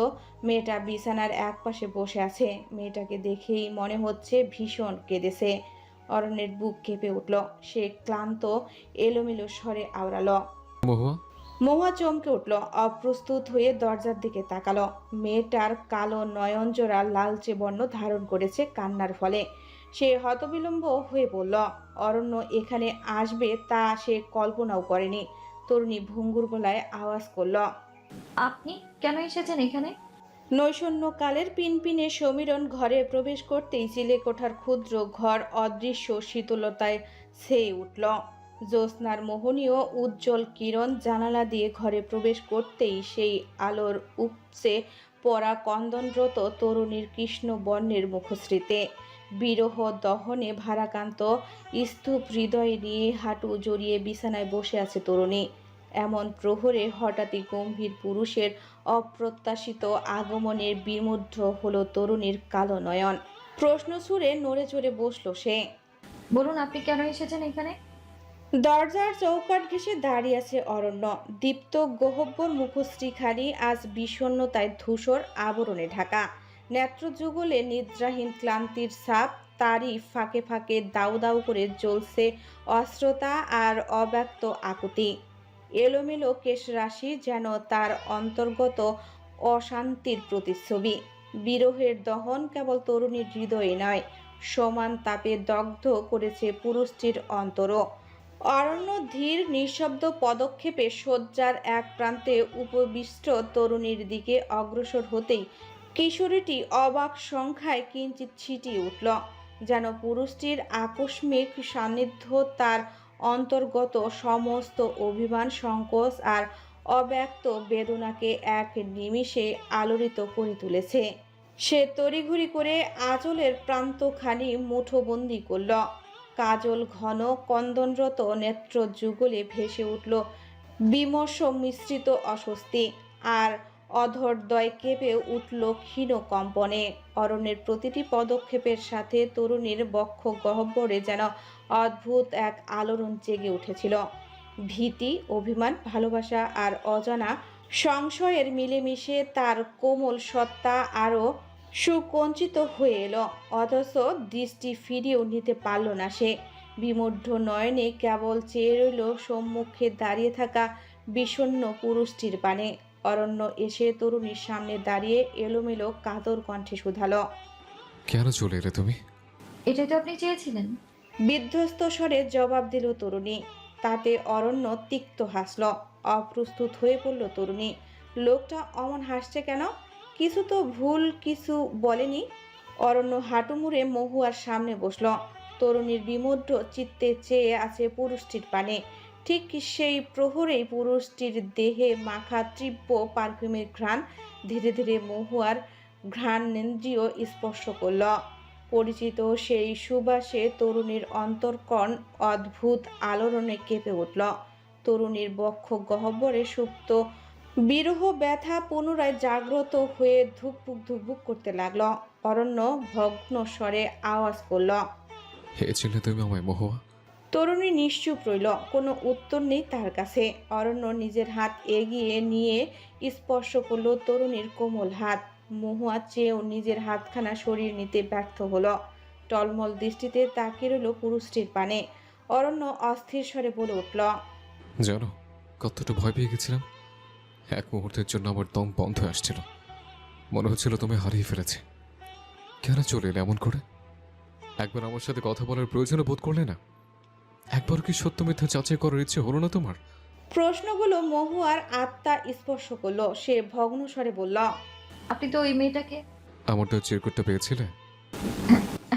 মেয়েটা বিছানার একপাশে বসে আছে। মেয়েটাকে দেখেই মনে হচ্ছে ভীষণ কেঁদেছে। অরণ্যের বুক কেঁপে উঠল। সে ক্লান্ত এলোমেলো স্বরে আওড়ালো, মহুয়া। মহুয়া চমকে উঠল। অপ্রস্তুত হয়ে দরজার দিকে তাকালো। মেয়েটার কালো নয়নজোড়া লালচে বর্ণ ধারণ করেছে কান্নার ফলে। সে হতবিলম্ব হয়ে পড়ল। অরণ্য এখানে আসবে তা সে কল্পনাও করেনি। তরুণী ভঙ্গুর গলায় আওয়াজ করল, আপনি কেন এসেছেন এখানে? নৈশন্যকালের পিনপিনে সমীরণ ঘরে প্রবেশ করতেই চিলেকোঠার ক্ষুদ্র ঘর অদৃশ্য শীতলতায় ছেয়ে উঠল। জ্যোৎস্নার মোহনীয় উজ্জ্বল কিরণ জানালা দিয়ে ঘরে প্রবেশ করতেই সেই আলোর উপচে পড়া কন্দনরত তরুণীর কৃষ্ণ বর্ণের মুখশ্রীতে বিরহ দহনে ভারাক্রান্ত স্তূপ হৃদয় নিয়ে হাঁটু জড়িয়ে বিছানায় বসে আছে তরুণী। এমন প্রহরে হঠাৎই গম্ভীর পুরুষের অপ্রত্যাশিত আগমনের বিমুগ্ধ হলো তরুণীর কালো নয়ন। প্রশ্ন ছুড়ে নড়ে চড়ে বসল সে। বলুন, আপনি কেন এসেছেন এখানে? দরজার চৌকাঠ ঘেঁষে দাঁড়িয়ে আছে অরণ্য। দীপ্ত গহ্বর মুখশ্রীখানি আজ বিষণ্ণতায় ধূসর আবরণে ঢাকা। নেত্রযুগলে নিদ্রাহীন ক্লান্তির ছাপ। তারই ফাঁকে ফাঁকে দাউ দাউ করে জ্বলছে অস্ত্রতা আর অব্যক্ত আকুতি। এলোমেলো কেশরাশি যেন তার অন্তর্গত অশান্তির প্রতিচ্ছবি। বিরহের দহন কেবল তরুণীর হৃদয়ে নয়, সমান তাপে দগ্ধ করেছে পুরুষটির অন্তরও। অরণ্য ধীর নিঃশব্দ পদক্ষেপে শয্যার এক প্রান্তে উপবিষ্ট তরুণীর দিকে অগ্রসর হতেই কিশোরীটি অবাক সংখ্যায় কিঞ্চিত ছিটিয়ে উঠল। যেন পুরুষটির আকস্মিক সান্নিধ্য তার অন্তর্গত সমস্ত অভিমান, সংকোচ আর অব্যক্ত বেদনাকে এক নিমিষে আলোড়িত করে তুলেছে। সে তড়িঘড়ি করে আঁচলের প্রান্তখানি মুঠোবন্দি করল। কাজল ঘন কন্দনরত নেত্র যুগলে ভেসে উঠল বিমর্ষ মিশ্রিত অস্বস্তি, আর অধরদ্বয় কেঁপে উঠল ক্ষীণ কম্পনে। অরণ্যের প্রতিটি পদক্ষেপের সাথে তরুণীর বক্ষ গহ্বরে যেন অদ্ভুত এক আলোড়ন জেগে উঠেছিল। ভীতি, অভিমান, ভালোবাসা আর অজানা সংশয়ের মিলেমিশে তার কোমল সত্তা আরও সুকঞ্চিত হয়ে এলো, অথচ দৃষ্টি ফিরিয়েও নিতে পারল না সে। বিমূঢ় নয়নে কেবল চেয়ে রইল সম্মুখে দাঁড়িয়ে থাকা বিষণ্ণ পুরুষটির পানে। অরণ্য এসে তরুণীর সামনে দাঁড়িয়ে এলোমেলো কাতর কণ্ঠে শুধালো, কেন চলে এলে তুমি? এটাই তো আপনি চেয়েছিলেন। বিধ্বস্ত স্বরে জবাব দিল তরুণী। তাতে অরণ্য তিক্ত হাসল। অপ্রস্তুত হয়ে পড়ল তরুণী। লোকটা অমন হাসছে কেন? কিছু তো ভুল কিছু বলেনি। অরণ্য হাঁটু মুড়ে মহুয়ার সামনে বসল। তরুণীর বিমূঢ় চিত্তে চেয়ে আছে পুরুষটির পানে। ঠিক সেই প্রহরেই পুরুষটির দেহে মাখা তীব্র পারফিউমের ঘ্রাণ ধীরে ধীরে মহুয়ার ঘ্রাণেন্দ্রিয় স্পর্শ করল। পরিচিত সেই সুবাসে তরুণীর অন্তর্কণ অদ্ভুত আলোড়নে কেঁপে উঠল। তরুণীর বক্ষ গহ্বরে সুপ্ত বিরহ ব্যথা পুনরায় জাগ্রত হয়ে ধুকপুক ধুকপুক করতে লাগলো। অরণ্য ভগ্ন স্বরে আওয়াজ করল, হে ছিলে তুমি আমায় মহুয়া? তরুণী নিশ্চুপ রইল। কোনো উত্তর নেই তার কাছে। অরণ্য নিজের হাত এগিয়ে নিয়ে স্পর্শ করল তরুণীর কোমল হাত। মহুয়া চেয়েও নিজের হাতখানা সরিয়ে নিতে ব্যর্থ হলো। টলমল দৃষ্টিতে তাকিয়ে রইল পুরুষটির পানে। অরণ্য অস্থির স্বরে বলে উঠল, জানো কতটা ভয় পেয়ে গেছিলাম? এক মুহূর্তের জন্য আমার দম বন্ধ হয়ে আসছিল, মনে হচ্ছিল তুমি হারিয়ে ফেলেছে। কেন চলে এলে এমন করে? একবার আমার সাথে কথা বলার প্রয়োজনে বোধ করলে না? একবার কি সত্য মিথ্যা যাচাই করার ইচ্ছে হলো না তোমার? প্রশ্নগুলো মহুয়ার আত্মা স্পর্শ করলো। সে ভগ্ন স্বরে বলল, আপনি তো ওই মেয়েটাকে। আমার তো চিরকুটটা পেয়েছিলে?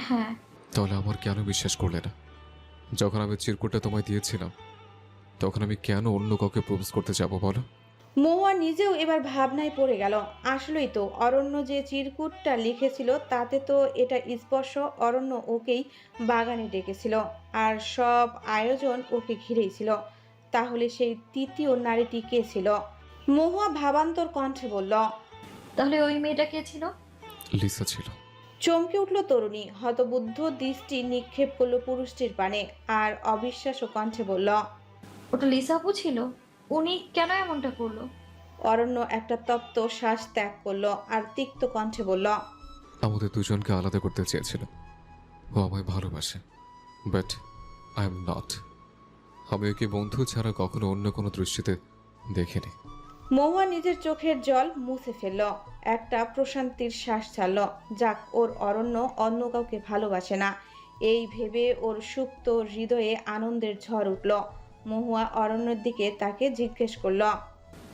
হ্যাঁ। তাহলে আমার কেন বিশ্বাস করলে না? যখন আমি চিরকুটটা তোমায় দিয়েছিলাম তখন আমি কেন অন্য কাউকে প্রপোজ করতে যাব বলো? মহুয়া নিজেও এবার ভাবনায় পড়ে গেল। আসলেই তো অরণ্য যে চিরকুটটা লিখেছিল তাতে তো এটা স্পর্শ অরণ্য ওকেই বাগানে ডেকেছিল, আর সব আয়োজন ওকে ঘিরেই ছিল। তাহলে সেই তৃতীয় নারীটি কে ছিল? মহুয়া ভাবান্তর কণ্ঠে বলল, তাহলে ওই মেয়েটা কে ছিল? লিসা ছিল। চমকে উঠল তরুণী। হতবুদ্ধ দৃষ্টি নিক্ষেপ করলো পুরুষটির পানে আর অবিশ্বাস্য কণ্ঠে বলল, ওটা লিসা আপু ছিল? উনি কেন এমনটা করলো? অরণ্য একটা তপ্ত শ্বাস ত্যাগ করলো আর তিক্ত কণ্ঠে বলল, আমাদের দুজনকে আলাদা করতে চেয়েছিল। ও আমায় ভালোবাসে, বাট আই এম নট। আমি ওকে বন্ধু ছাড়া কখনো অন্য কোনো দৃষ্টিতে দেখিনি। মহুয়া নিজের চোখের জল মুছে ফেলল। একটা প্রশান্তির শ্বাস ছাড়ল। যাক, ওর অরণ্য অন্য কাউকে ভালোবাসে না, এই ভেবে ওর সুপ্ত হৃদয়ে আনন্দের ঝড় উঠল। মহুয়া অরণ্যের দিকে তাকে জিজ্ঞেস করল,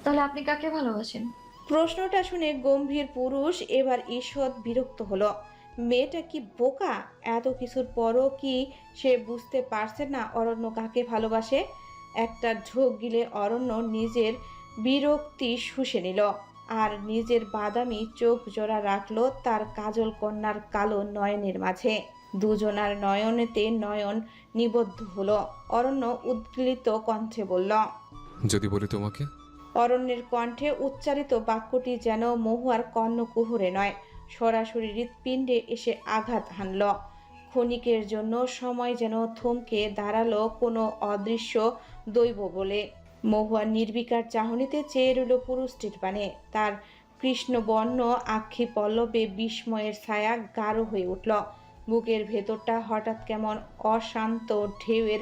তাহলে আপনি কাকে ভালোবাসেন? প্রশ্নটা শুনে গম্ভীর পুরুষ এবার ঈষৎ বিরক্ত হলো। মেয়েটা কি বোকা? এত কিছুর পরও কি সে বুঝতে পারছে না অরণ্য কাকে ভালোবাসে? একটা ঢোক গিলে অরণ্য নিজের বিরক্তি শুষে নিল আর নিজের বাদামি চোখ জোড়া রাখলো তার কাজল কন্যার কালো নয়নের মাঝে। দুজনার নয়নেতে নয়ন নিবদ্ধ হলো। অরণ্য উদ্গলিত কণ্ঠে বলল, যদি বলি তোমাকে? অরণ্যের কণ্ঠে উচ্চারিত বাক্যটি যেন মহুয়ার কর্ণকুহরে নয়, সরাসরি হৃৎপিণ্ডে এসে আঘাত হানল। ক্ষণিকের জন্য সময় যেন থমকে দাঁড়ালো কোনো অদৃশ্য দৈব বলে। মহুয়া নির্বিকার চাহনিতে চেয়ে রইল পুরুষটির পানে। তার কৃষ্ণবর্ণ আক্ষি পল্লবে বিস্ময়ের ছায়া গাঢ় হয়ে উঠল। বুকের ভেতরটা হঠাৎ কেমন অশান্ত ঢেউয়ের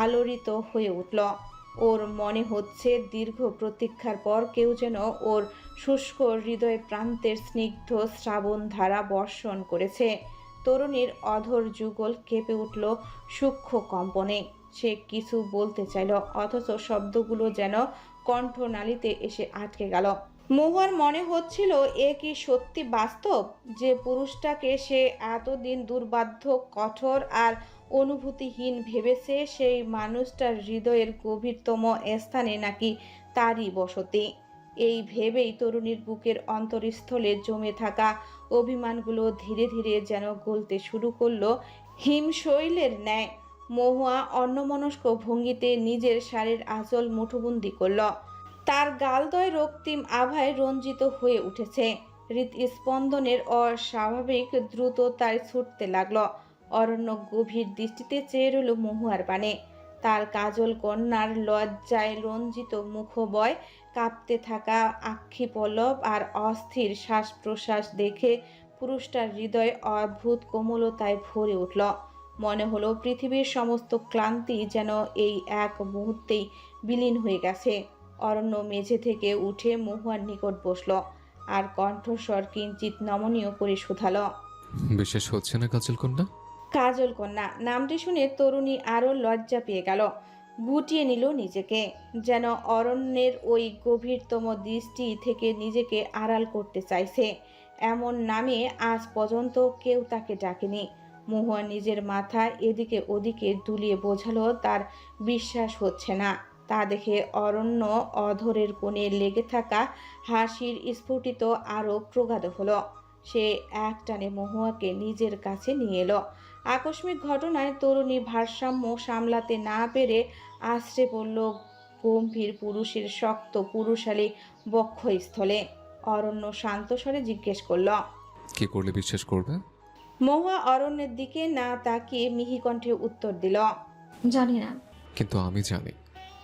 আলোড়িত হয়ে উঠল। ওর মনে হচ্ছে দীর্ঘ প্রতীক্ষার পর কেউ যেন ওর শুষ্ক হৃদয় প্রান্তের স্নিগ্ধ শ্রাবণ ধারা বর্ষণ করেছে। তরুণীর অধর যুগল কেঁপে উঠল সূক্ষ্ম কম্পনে। সে কিছু বলতে চাইল, অথচ শব্দগুলো যেন কণ্ঠনালীতে এসে আটকে গেল। মহুয়ার মনে হচ্ছিল এ কি সত্যি বাস্তব, যে পুরুষটাকে সে এতদিন দুর্বাধ্য, কঠোর আর অনুভূতিহীন ভেবেছে সেই মানুষটার হৃদয়ের গভীরতম স্থানে নাকি তারই বসতি। এই ভেবেই তরুণীর বুকের অন্তরস্থলে জমে থাকা অভিমানগুলো ধীরে ধীরে যেন গলতে শুরু করলো হিমশৈলের ন্যায়। মহুয়া অন্যমনস্ক ভঙ্গিতে নিজের শাড়ির আঁচল মুঠোবন্দি করল। তার গালদয় রক্তিম আভায় রঞ্জিত হয়ে উঠেছে। হৃৎস্পন্দনের অস্বাভাবিক দ্রুততায় ছুটতে লাগলো। অরণ্য গভীর দৃষ্টিতে চেয়ে রইল মহুয়ার পানে। তার কাজল কন্যার লজ্জায় রঞ্জিত মুখবয়, কাঁপতে থাকা আক্ষি পল্লব আর অস্থির শ্বাস প্রশ্বাস দেখে পুরুষটার হৃদয় অদ্ভুত কোমলতায় ভরে উঠল। মনে হলো পৃথিবীর সমস্ত ক্লান্তি যেন এই এক মুহূর্তেই বিলীন হয়ে গেছে। অরণ্য মেঝে থেকে উঠে মহুয়ার নিকট বসল আর কণ্ঠস্বর কিঞ্চিত নমনীয় করে শুধালো। বিশ্বাস হচ্ছে না কাজল কন্যা? কাজল কন্যা নামটি শুনে তরুণী আরো লজ্জা পেয়ে গেল। গুটিয়ে নিল নিজেকে, যেন অরণ্যের ওই গভীরতম দৃষ্টি থেকে নিজেকে আড়াল করতে চাইছে। এমন নামে আজ পর্যন্ত কেউ তাকে ডাকেনি। মহুয়া নিজের মাথা এদিকে ওদিকে দুলিয়ে বোঝালো তার বিশ্বাস হচ্ছে না। তা দেখে অরণ্য অধরের কোণে লেগে থাকা হাসির স্ফুটিত আরও প্রগাঢ় হলো। সে একটানে মহুয়াকে নিজের কাছে নিয়ে এলো। আকস্মিক ঘটনায় তরুণী ভারসাম্য সামলাতে না পেরে আছড়ে পড়ল গম্ভীর পুরুষের শক্ত পুরুষালী বক্ষস্থলে। অরণ্য শান্ত স্বরে জিজ্ঞেস করল, কি করলে বিশ্বাস করবে? মহুয়া অরণ্যের দিকে না তাকিয়ে মিহিকণ্ঠে উত্তর দিল, জানি না। কিন্তু আমি জানি।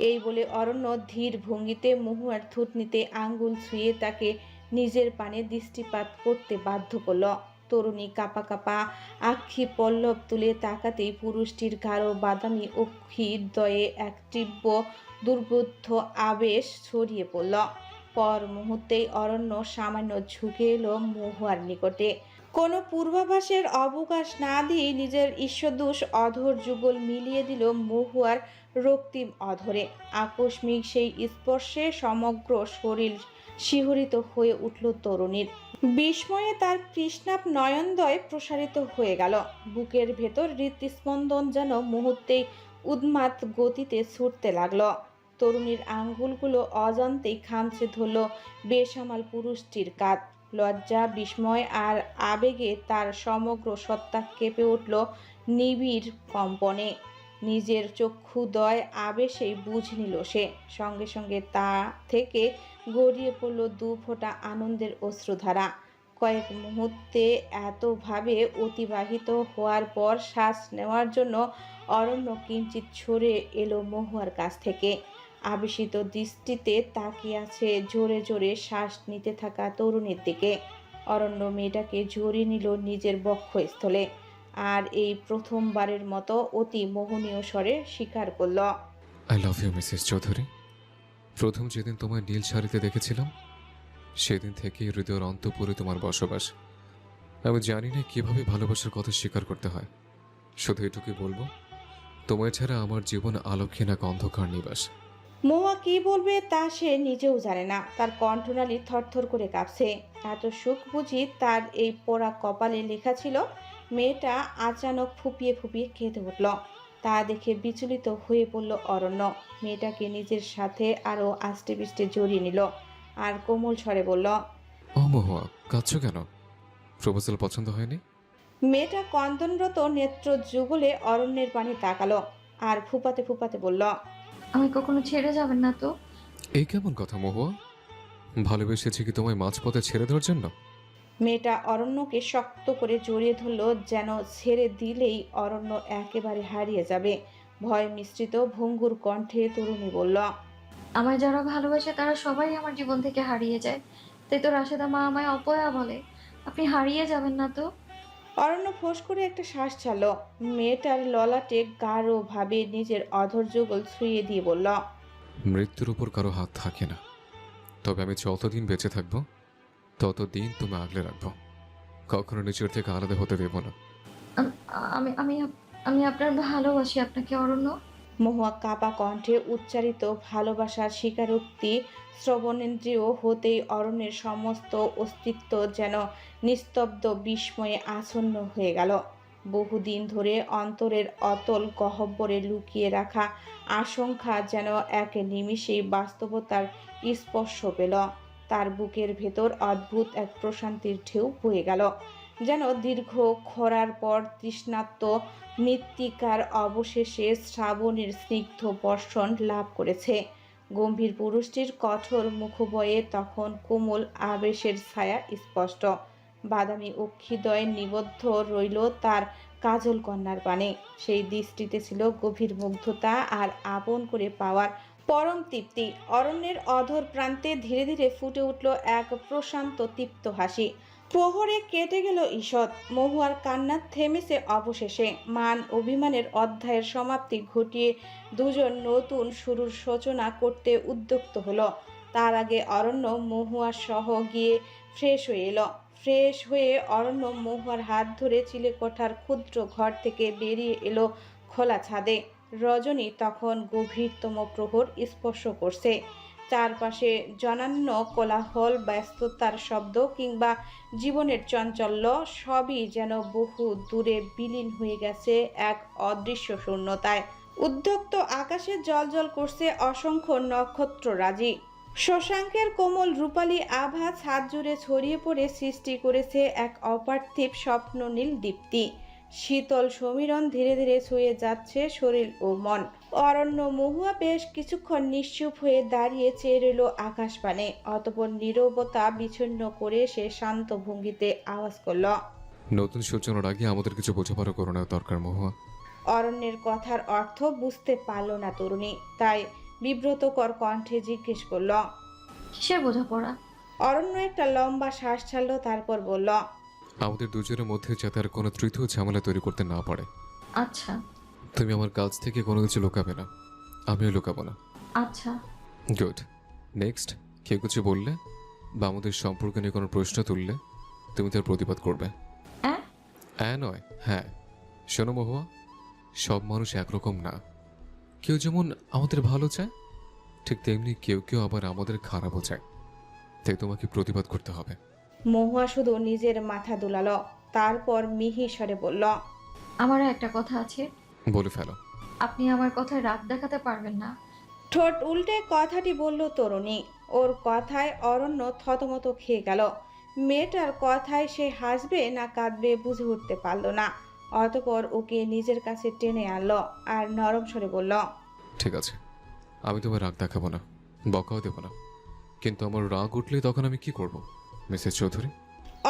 এই বলে অরণ্য ধীর ভঙ্গিতে মহুয়ার থুতনিতে আঙ্গুল ছুঁয়ে তাকে নিজের পানে দৃষ্টিপাত করতে বাধ্য করল। তরুণী কাপা কাপা আক্ষি পল্লব তুলে তাকাতেই পুরুষটির গাঢ় বাদামি অক্ষিদ্বয়ে এক তীব্র দুর্বোধ্য আবেশ ছড়িয়ে পড়ল। পর মুহূর্তেই অরণ্য সামান্য ঝুঁকে এলো মহুয়ার নিকটে। কোনো পূর্বাভাসের অবকাশ না দিয়ে নিজের ঈর্ষদোষ অধর যুগল মিলিয়ে দিল মহুয়ার রক্তিম অধরে। আকস্মিক সেই স্পর্শে সমগ্র শরীর শিহরিত হয়ে উঠল তরুণীর। বিস্ময়ে তার কৃষ্ণাপ নয়নদ্বয় প্রসারিত হয়ে গেল। বুকের ভেতর হৃৎস্পন্দন যেন মুহূর্তেই উন্মাদ গতিতে ছুটতে লাগলো। তরুণীর আঙ্গুলগুলো অজান্তেই খামচে ধরল বেসামাল পুরুষটির কাঁধ। লজ্জা, বিস্ময় আর আবেগে তার সমগ্র সত্তা কেঁপে উঠল নিবিড় কম্পনে। নিজের চক্ষুদয় আবেশেই বুঝ নিল সে। সঙ্গে সঙ্গে তা থেকে গড়িয়ে পড়ল দু ফোঁটা আনন্দের অশ্রুধারা। কয়েক মুহূর্তে এতভাবে অতিবাহিত হওয়ার পর শ্বাস নেওয়ার জন্য অরণ্য কিঞ্চিত সরে এলো মহুয়ার কাছ থেকে। আবেশিত দৃষ্টিতে তাকিয়ে আছে জোরে জোরে শ্বাস নিতে থাকা তরুণীর দিকে। অরণ্য মেয়েটাকে জড়িয়ে নিল নিজের বক্ষস্থলে আর এই প্রথমবারের মতো অতি মোহনীয় স্বরে স্বীকার করল, I love you Mrs Chowdhury. প্রথম যেদিন তোমায় নীল শাড়িতে দেখেছিলাম সেদিন থেকেই হৃদয়ের অন্তঃপুরে তোমার বসবাস। আমি জানি না কিভাবে ভালোবাসার কথা স্বীকার করতে হয়। শুধু এটুকুই বলবো, তোমায় ছাড়া আমার জীবন আলোকহীন এক অন্ধকার নিবাস। মহুয়া কি বলবে তা সে নিজেও জানে না। তার কণ্ঠনালী থরথর করে কাঁপছে। এত সুখ বুঝি তার এই পোড়া কপালে লেখা ছিল? মেয়েটা আচানক ফুপিয়ে ফুপিয়ে কেঁদে উঠল। তা দেখে বিচলিত হয়ে পড়ল অরণ্য। মেয়েটাকে নিজের সাথে আরও আষ্টে পিষ্টে জড়িয়ে নিল আর কোমল স্বরে বলল, ও মহুয়া, কাঁদছো কেন? প্রপোজাল পছন্দ হয়নি? মেয়েটা কন্দনরত নেত্র যুগলে অরণ্যের পানে তাকালো আর ফুপাতে ফুপাতে বলল, আমি কখনো ছেড়ে যাবেন না তো? এই কেমন কথা মহুয়া? ভালোবেসেছি কি তোমায় মাঝপথে ছেড়ে দেওয়ার জন্য? মেয়েটা অরণ্যকে শক্ত করে জড়িয়ে ধরল, যেন ছেড়ে দিলেই অরণ্য একেবারে হারিয়ে যাবে। ভয় মিশ্রিত ভঙ্গুর কণ্ঠে তরুণী বলল, আমায় যারা ভালোবাসে তারা সবাই আমার জীবন থেকে হারিয়ে যায়। তাই তো রাশেদা মা আমায় অপয়া বলে। আপনি হারিয়ে যাবেন না তো? অরণ্য ফোঁস করে একটা শ্বাস ছাড়ল। মেয়েটার ললাটে গাঢ়ভাবে নিজের অধর যুগল ছুঁয়ে দিয়ে বলল, মৃত্যুর উপর কারো হাত থাকে না, তবে আমি যতদিন বেঁচে থাকবো ততদিন তুমি আগলে রাখবো। কখনো নিজের থেকে আলাদা হতে দেব না। আমি আমি আমি আপনার ভালোবাসি আপনাকে অরণ্য। মহুয়া কাপা কণ্ঠে উচ্চারিত ভালোবাসার স্বীকারোক্তি শ্রবণেন্দ্রিয় হতেই অরণ্যের সমস্ত অস্তিত্ব যেন নিস্তব্ধ বিস্ময়ে আচ্ছন্ন হয়ে গেল। বহুদিন ধরে অন্তরের অতল গহ্বরে লুকিয়ে রাখা আশঙ্কা যেন এক নিমিষেই বাস্তবতার স্পর্শ পেল। তার বুকের ভেতর অদ্ভুত এক প্রশান্তির ঢেউ বয়ে গেল। যেন দীর্ঘ খরার পর তৃষ্ণার্ত মৃত্তিকার অবশেষে শ্রাবণের স্নিগ্ধ বর্ষণ লাভ করেছে। গম্ভীর পুরুষটির কঠোর মুখবয়ে তখন কোমল আবেশের ছায়া স্পষ্ট। বাদামি অক্ষিদ্বয় নিবদ্ধ রইল তার কাজল কন্যার পানে। সেই দৃষ্টিতে ছিল গভীর মুগ্ধতা আর আপন করে পাওয়ার পরম তৃপ্তি। অরণ্যের অধর প্রান্তে ধীরে ধীরে ফুটে উঠল এক প্রশান্ত তৃপ্ত হাসি। প্রহরে কেটে গেল ঈষৎ। মহুয়ার কান্না থেমেছে অবশেষে। মান অভিমানের অধ্যায়ের সমাপ্তি ঘটিয়ে দুজন নতুন শুরুর সূচনা করতে উদ্যুক্ত হলো। তার আগে অরণ্য মহুয়া সহ গিয়ে ফ্রেশ হয়ে এলো। ফ্রেশ হয়ে অরণ্য মহুয়ার হাত ধরে চিলেকোঠার ক্ষুদ্র ঘর থেকে বেরিয়ে এলো খোলা ছাদে। রজনী তখন গভীরতম প্রহর স্পর্শ করছে। চারপাশে জনান্য কোলাহল, ব্যস্ততার শব্দ কিংবা জীবনের চাঞ্চল্য সবই যেন বহু দূরে বিলীন হয়ে গেছে এক অদৃশ্য শূন্যতায়। উদ্যক্ত আকাশে জ্বলজ্বল করছে অসংখ্য নক্ষত্ররাজি। শশাঙ্কের কোমল রূপালী আভা ছাদ জুড়ে ছড়িয়ে পড়ে সৃষ্টি করেছে এক অপার্থিব স্বপ্ননীল দীপ্তি। শীতল সমীরণ ধীরে ধীরে ছুঁয়ে যাচ্ছে শরীর ও মন। অরণ্য মহুয়া বেশ কিছুক্ষণ নিশ্চুপ হয়ে দাঁড়িয়ে চেয়ে রইল আকাশপানে। অতঃপর নীরবতা বিচ্ছিন্ন করে সে শান্ত ভঙ্গিতে আওয়াজ করল, নতুন সূচনার আগে আমাদের কিছু বোঝাপড়া করে নেওয়া দরকার মহুয়া। অরণ্যের কথার অর্থ বুঝতে পারল না তরুণী, তাই বিব্রতকর কণ্ঠে জিজ্ঞেস করল, কিসের বোঝাপড়া? অরণ্য একটা লম্বা শ্বাস ছাড়ল, তারপর বলল, আমাদের দুজনের মধ্যে যাতে আর কোনো তৃতীয় ঝামেলা তৈরি করতে না পারে। আচ্ছা। তুমি আমার কাছ থেকে কোনো কিছু লুকাবে না, আমিও লুকাবো না। আচ্ছা। গুড। নেক্সট, কেউ কিছু বললে বা আমাদের সম্পর্ক নিয়ে কোনো প্রশ্ন তুললে তুমি তার প্রতিবাদ করবে। নয়, হ্যাঁ। শোনো মহুয়া, সব মানুষ একরকম না। কেউ যেমন আমাদের ভালো চায়, ঠিক তেমনি কেউ কেউ আবার আমাদের খারাপও চায়। তাই তোমাকে প্রতিবাদ করতে হবে। মহুয়া শুধু নিজের মাথা দুলালো, তারপর মিহি স্বরে বলল, আমারও একটা কথা আছে। বলে ফেলো। আপনি আমার কথায় রাগ দেখাতে পারবেন না। ঠোঁট উল্টে কথাটি বলল তরুণী। ওর কথায় অরণ্য থতমত খেয়ে গেল। মেয়েটার কথায় সে হাসবে না কাঁদবে বুঝে উঠতে পারল না। অতঃপর ওকে নিজের কাছে টেনে আনলো আর নরম স্বরে বলল, ঠিক আছে, আমি তোমার রাগ দেখাবো না, বকাও দেবো না, কিন্তু আমার রাগ উঠলে তখন আমি কি করব মিসেস চৌধুরী?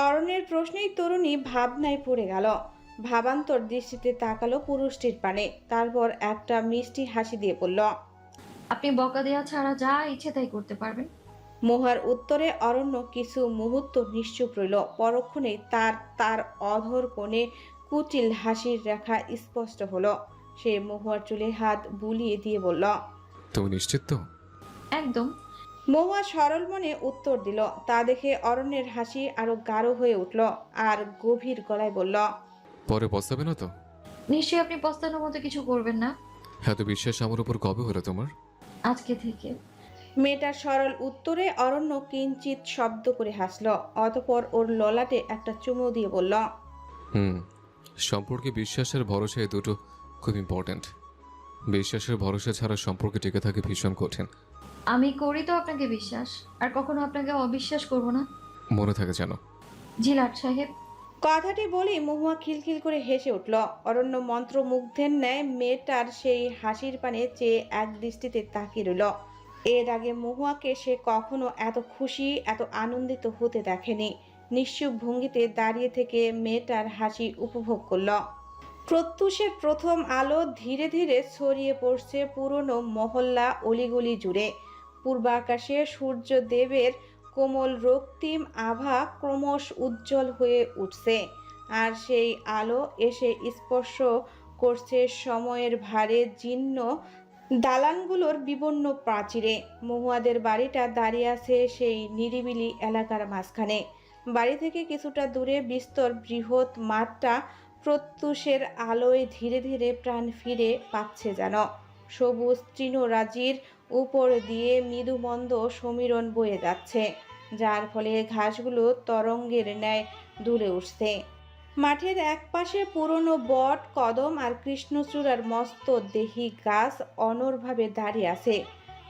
অরণ্যের প্রশ্নেই তরুণী ভাবনায় পড়ে গেল। ভাবান্তর দৃষ্টিতে তাকালো পুরুষটির পানে, তারপর একটা মিষ্টি হাসি দিয়ে বলল, আপনি বকা দেওয়া ছাড়া যা ইচ্ছে তাই করতে পারবেন। মহুয়ার উত্তরে অরণ্য কিছু মুহূর্ত নিশ্চুপ রইল। পরক্ষণেই তার অধর কোণে কুটিল হাসির রেখা স্পষ্ট হলো। সে মহুয়ার চুলে হাত বুলিয়ে দিয়ে বলল, তুমি নিশ্চিত তো? একদম। মহুয়া সরল মনে উত্তর দিল। তা দেখে অরণ্যের হাসি আরো গাঢ় হয়ে উঠল আর গভীর গলায় বলল, পরে পস্তাবে না তো? নিশ্চয়ই আপনি পস্তানোর মতো কিছু করবেন না। এত বিশ্বাস আমার উপর কবে হলো তোমার? আজকে থেকে। মেয়েটার সরল উত্তরে অরণ্য কিঞ্চিত শব্দ করে হাসল। অতঃপর ওর ললাটে একটা চুমু দিয়ে বলল, সম্পর্কে বিশ্বাসের ভরসা এই দুটো খুব ইম্পর্ট্যান্ট। বিশ্বাসের ভরসা ছাড়া সম্পর্কে টিকে থাকে ভীষণ কঠিন। আমি করি তো আপনাকে বিশ্বাস, আর কখনো আপনাকে অবিশ্বাস করব না। মনে থাকে জানো। জি লাট সাহেব। কথাটি বলেই মহুয়া খিলখিল করে হেসে উঠল। অরণ্য মন্ত্রমুগ্ধের ন্যায় মেয়েটার সেই হাসির পানে চেয়ে এক দৃষ্টিতে তাকিয়ে রইল। এর আগে মহুয়াকে সে কখনো এত খুশি, এত আনন্দিত হতে দেখেনি। নিশ্চুপ ভঙ্গিতে দাঁড়িয়ে থেকে মেয়েটার হাসি উপভোগ করল। প্রত্যুষের প্রথম আলো ধীরে ধীরে ছড়িয়ে পড়ছে পুরনো মহল্লা অলিগলি জুড়ে। পূর্বাকাশে সূর্যদেবের কোমল রক্তিম আভা ক্রমশ উজ্জ্বল হয়ে উঠছে, আর সেই আলো এসে স্পর্শ করছে সময়ের ভারে জীর্ণ দালানগুলোর বিবর্ণ প্রাচীরে। মহুয়াদের বাড়িটা দাঁড়িয়ে আছে সেই নিরিবিলি এলাকার মাঝখানে। বাড়ি থেকে কিছুটা দূরে বিস্তর বৃহৎ মাঠটা প্রত্যুষের আলোয় ধীরে ধীরে প্রাণ ফিরে পাচ্ছে যেন। সবুজ তৃণরাজির উপর দিয়ে মৃদুমন্দ সমীরণ বয়ে যাচ্ছে, যার ফলে ঘাসগুলো তরঙ্গের ন্যায় দুলে উঠছে। মাঠের একপাশে পুরনো বট, কদম আর কৃষ্ণচূড়ার মস্ত দেহি গাছ অনড়ভাবে দাঁড়িয়ে আছে।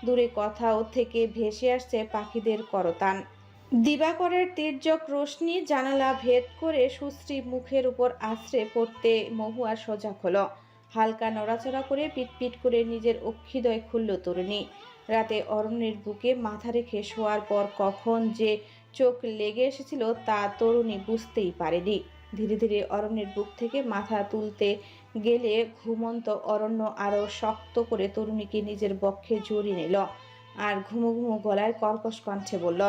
দূরে কোথাও থেকে ভেসে আসছে পাখিদের করতান। দিবাকরের তীর্যক রোশনি জানালা ভেদ করে সুশ্রী মুখের উপর আশ্রে পড়তে মহুয়া সজাগ হলো। হালকা নড়াচড়া করে পিটপিট করে নিজের অক্ষিদয় খুলল তরুণী। রাতে অরণ্যের বুকে মাথা রেখে শোয়ার পর কখন যে চোখ লেগে এসেছিল তা তরুণী বুঝতেই পারেনি। ধীরে ধীরে অরণ্যের বুক থেকে মাথা তুলতে গেলে ঘুমন্ত অরণ্য আরও শক্ত করে তরুণীকে নিজের বক্ষে জড়িয়ে নিল আর ঘুমো ঘুমো গলায় কর্কশ কণ্ঠে বলল,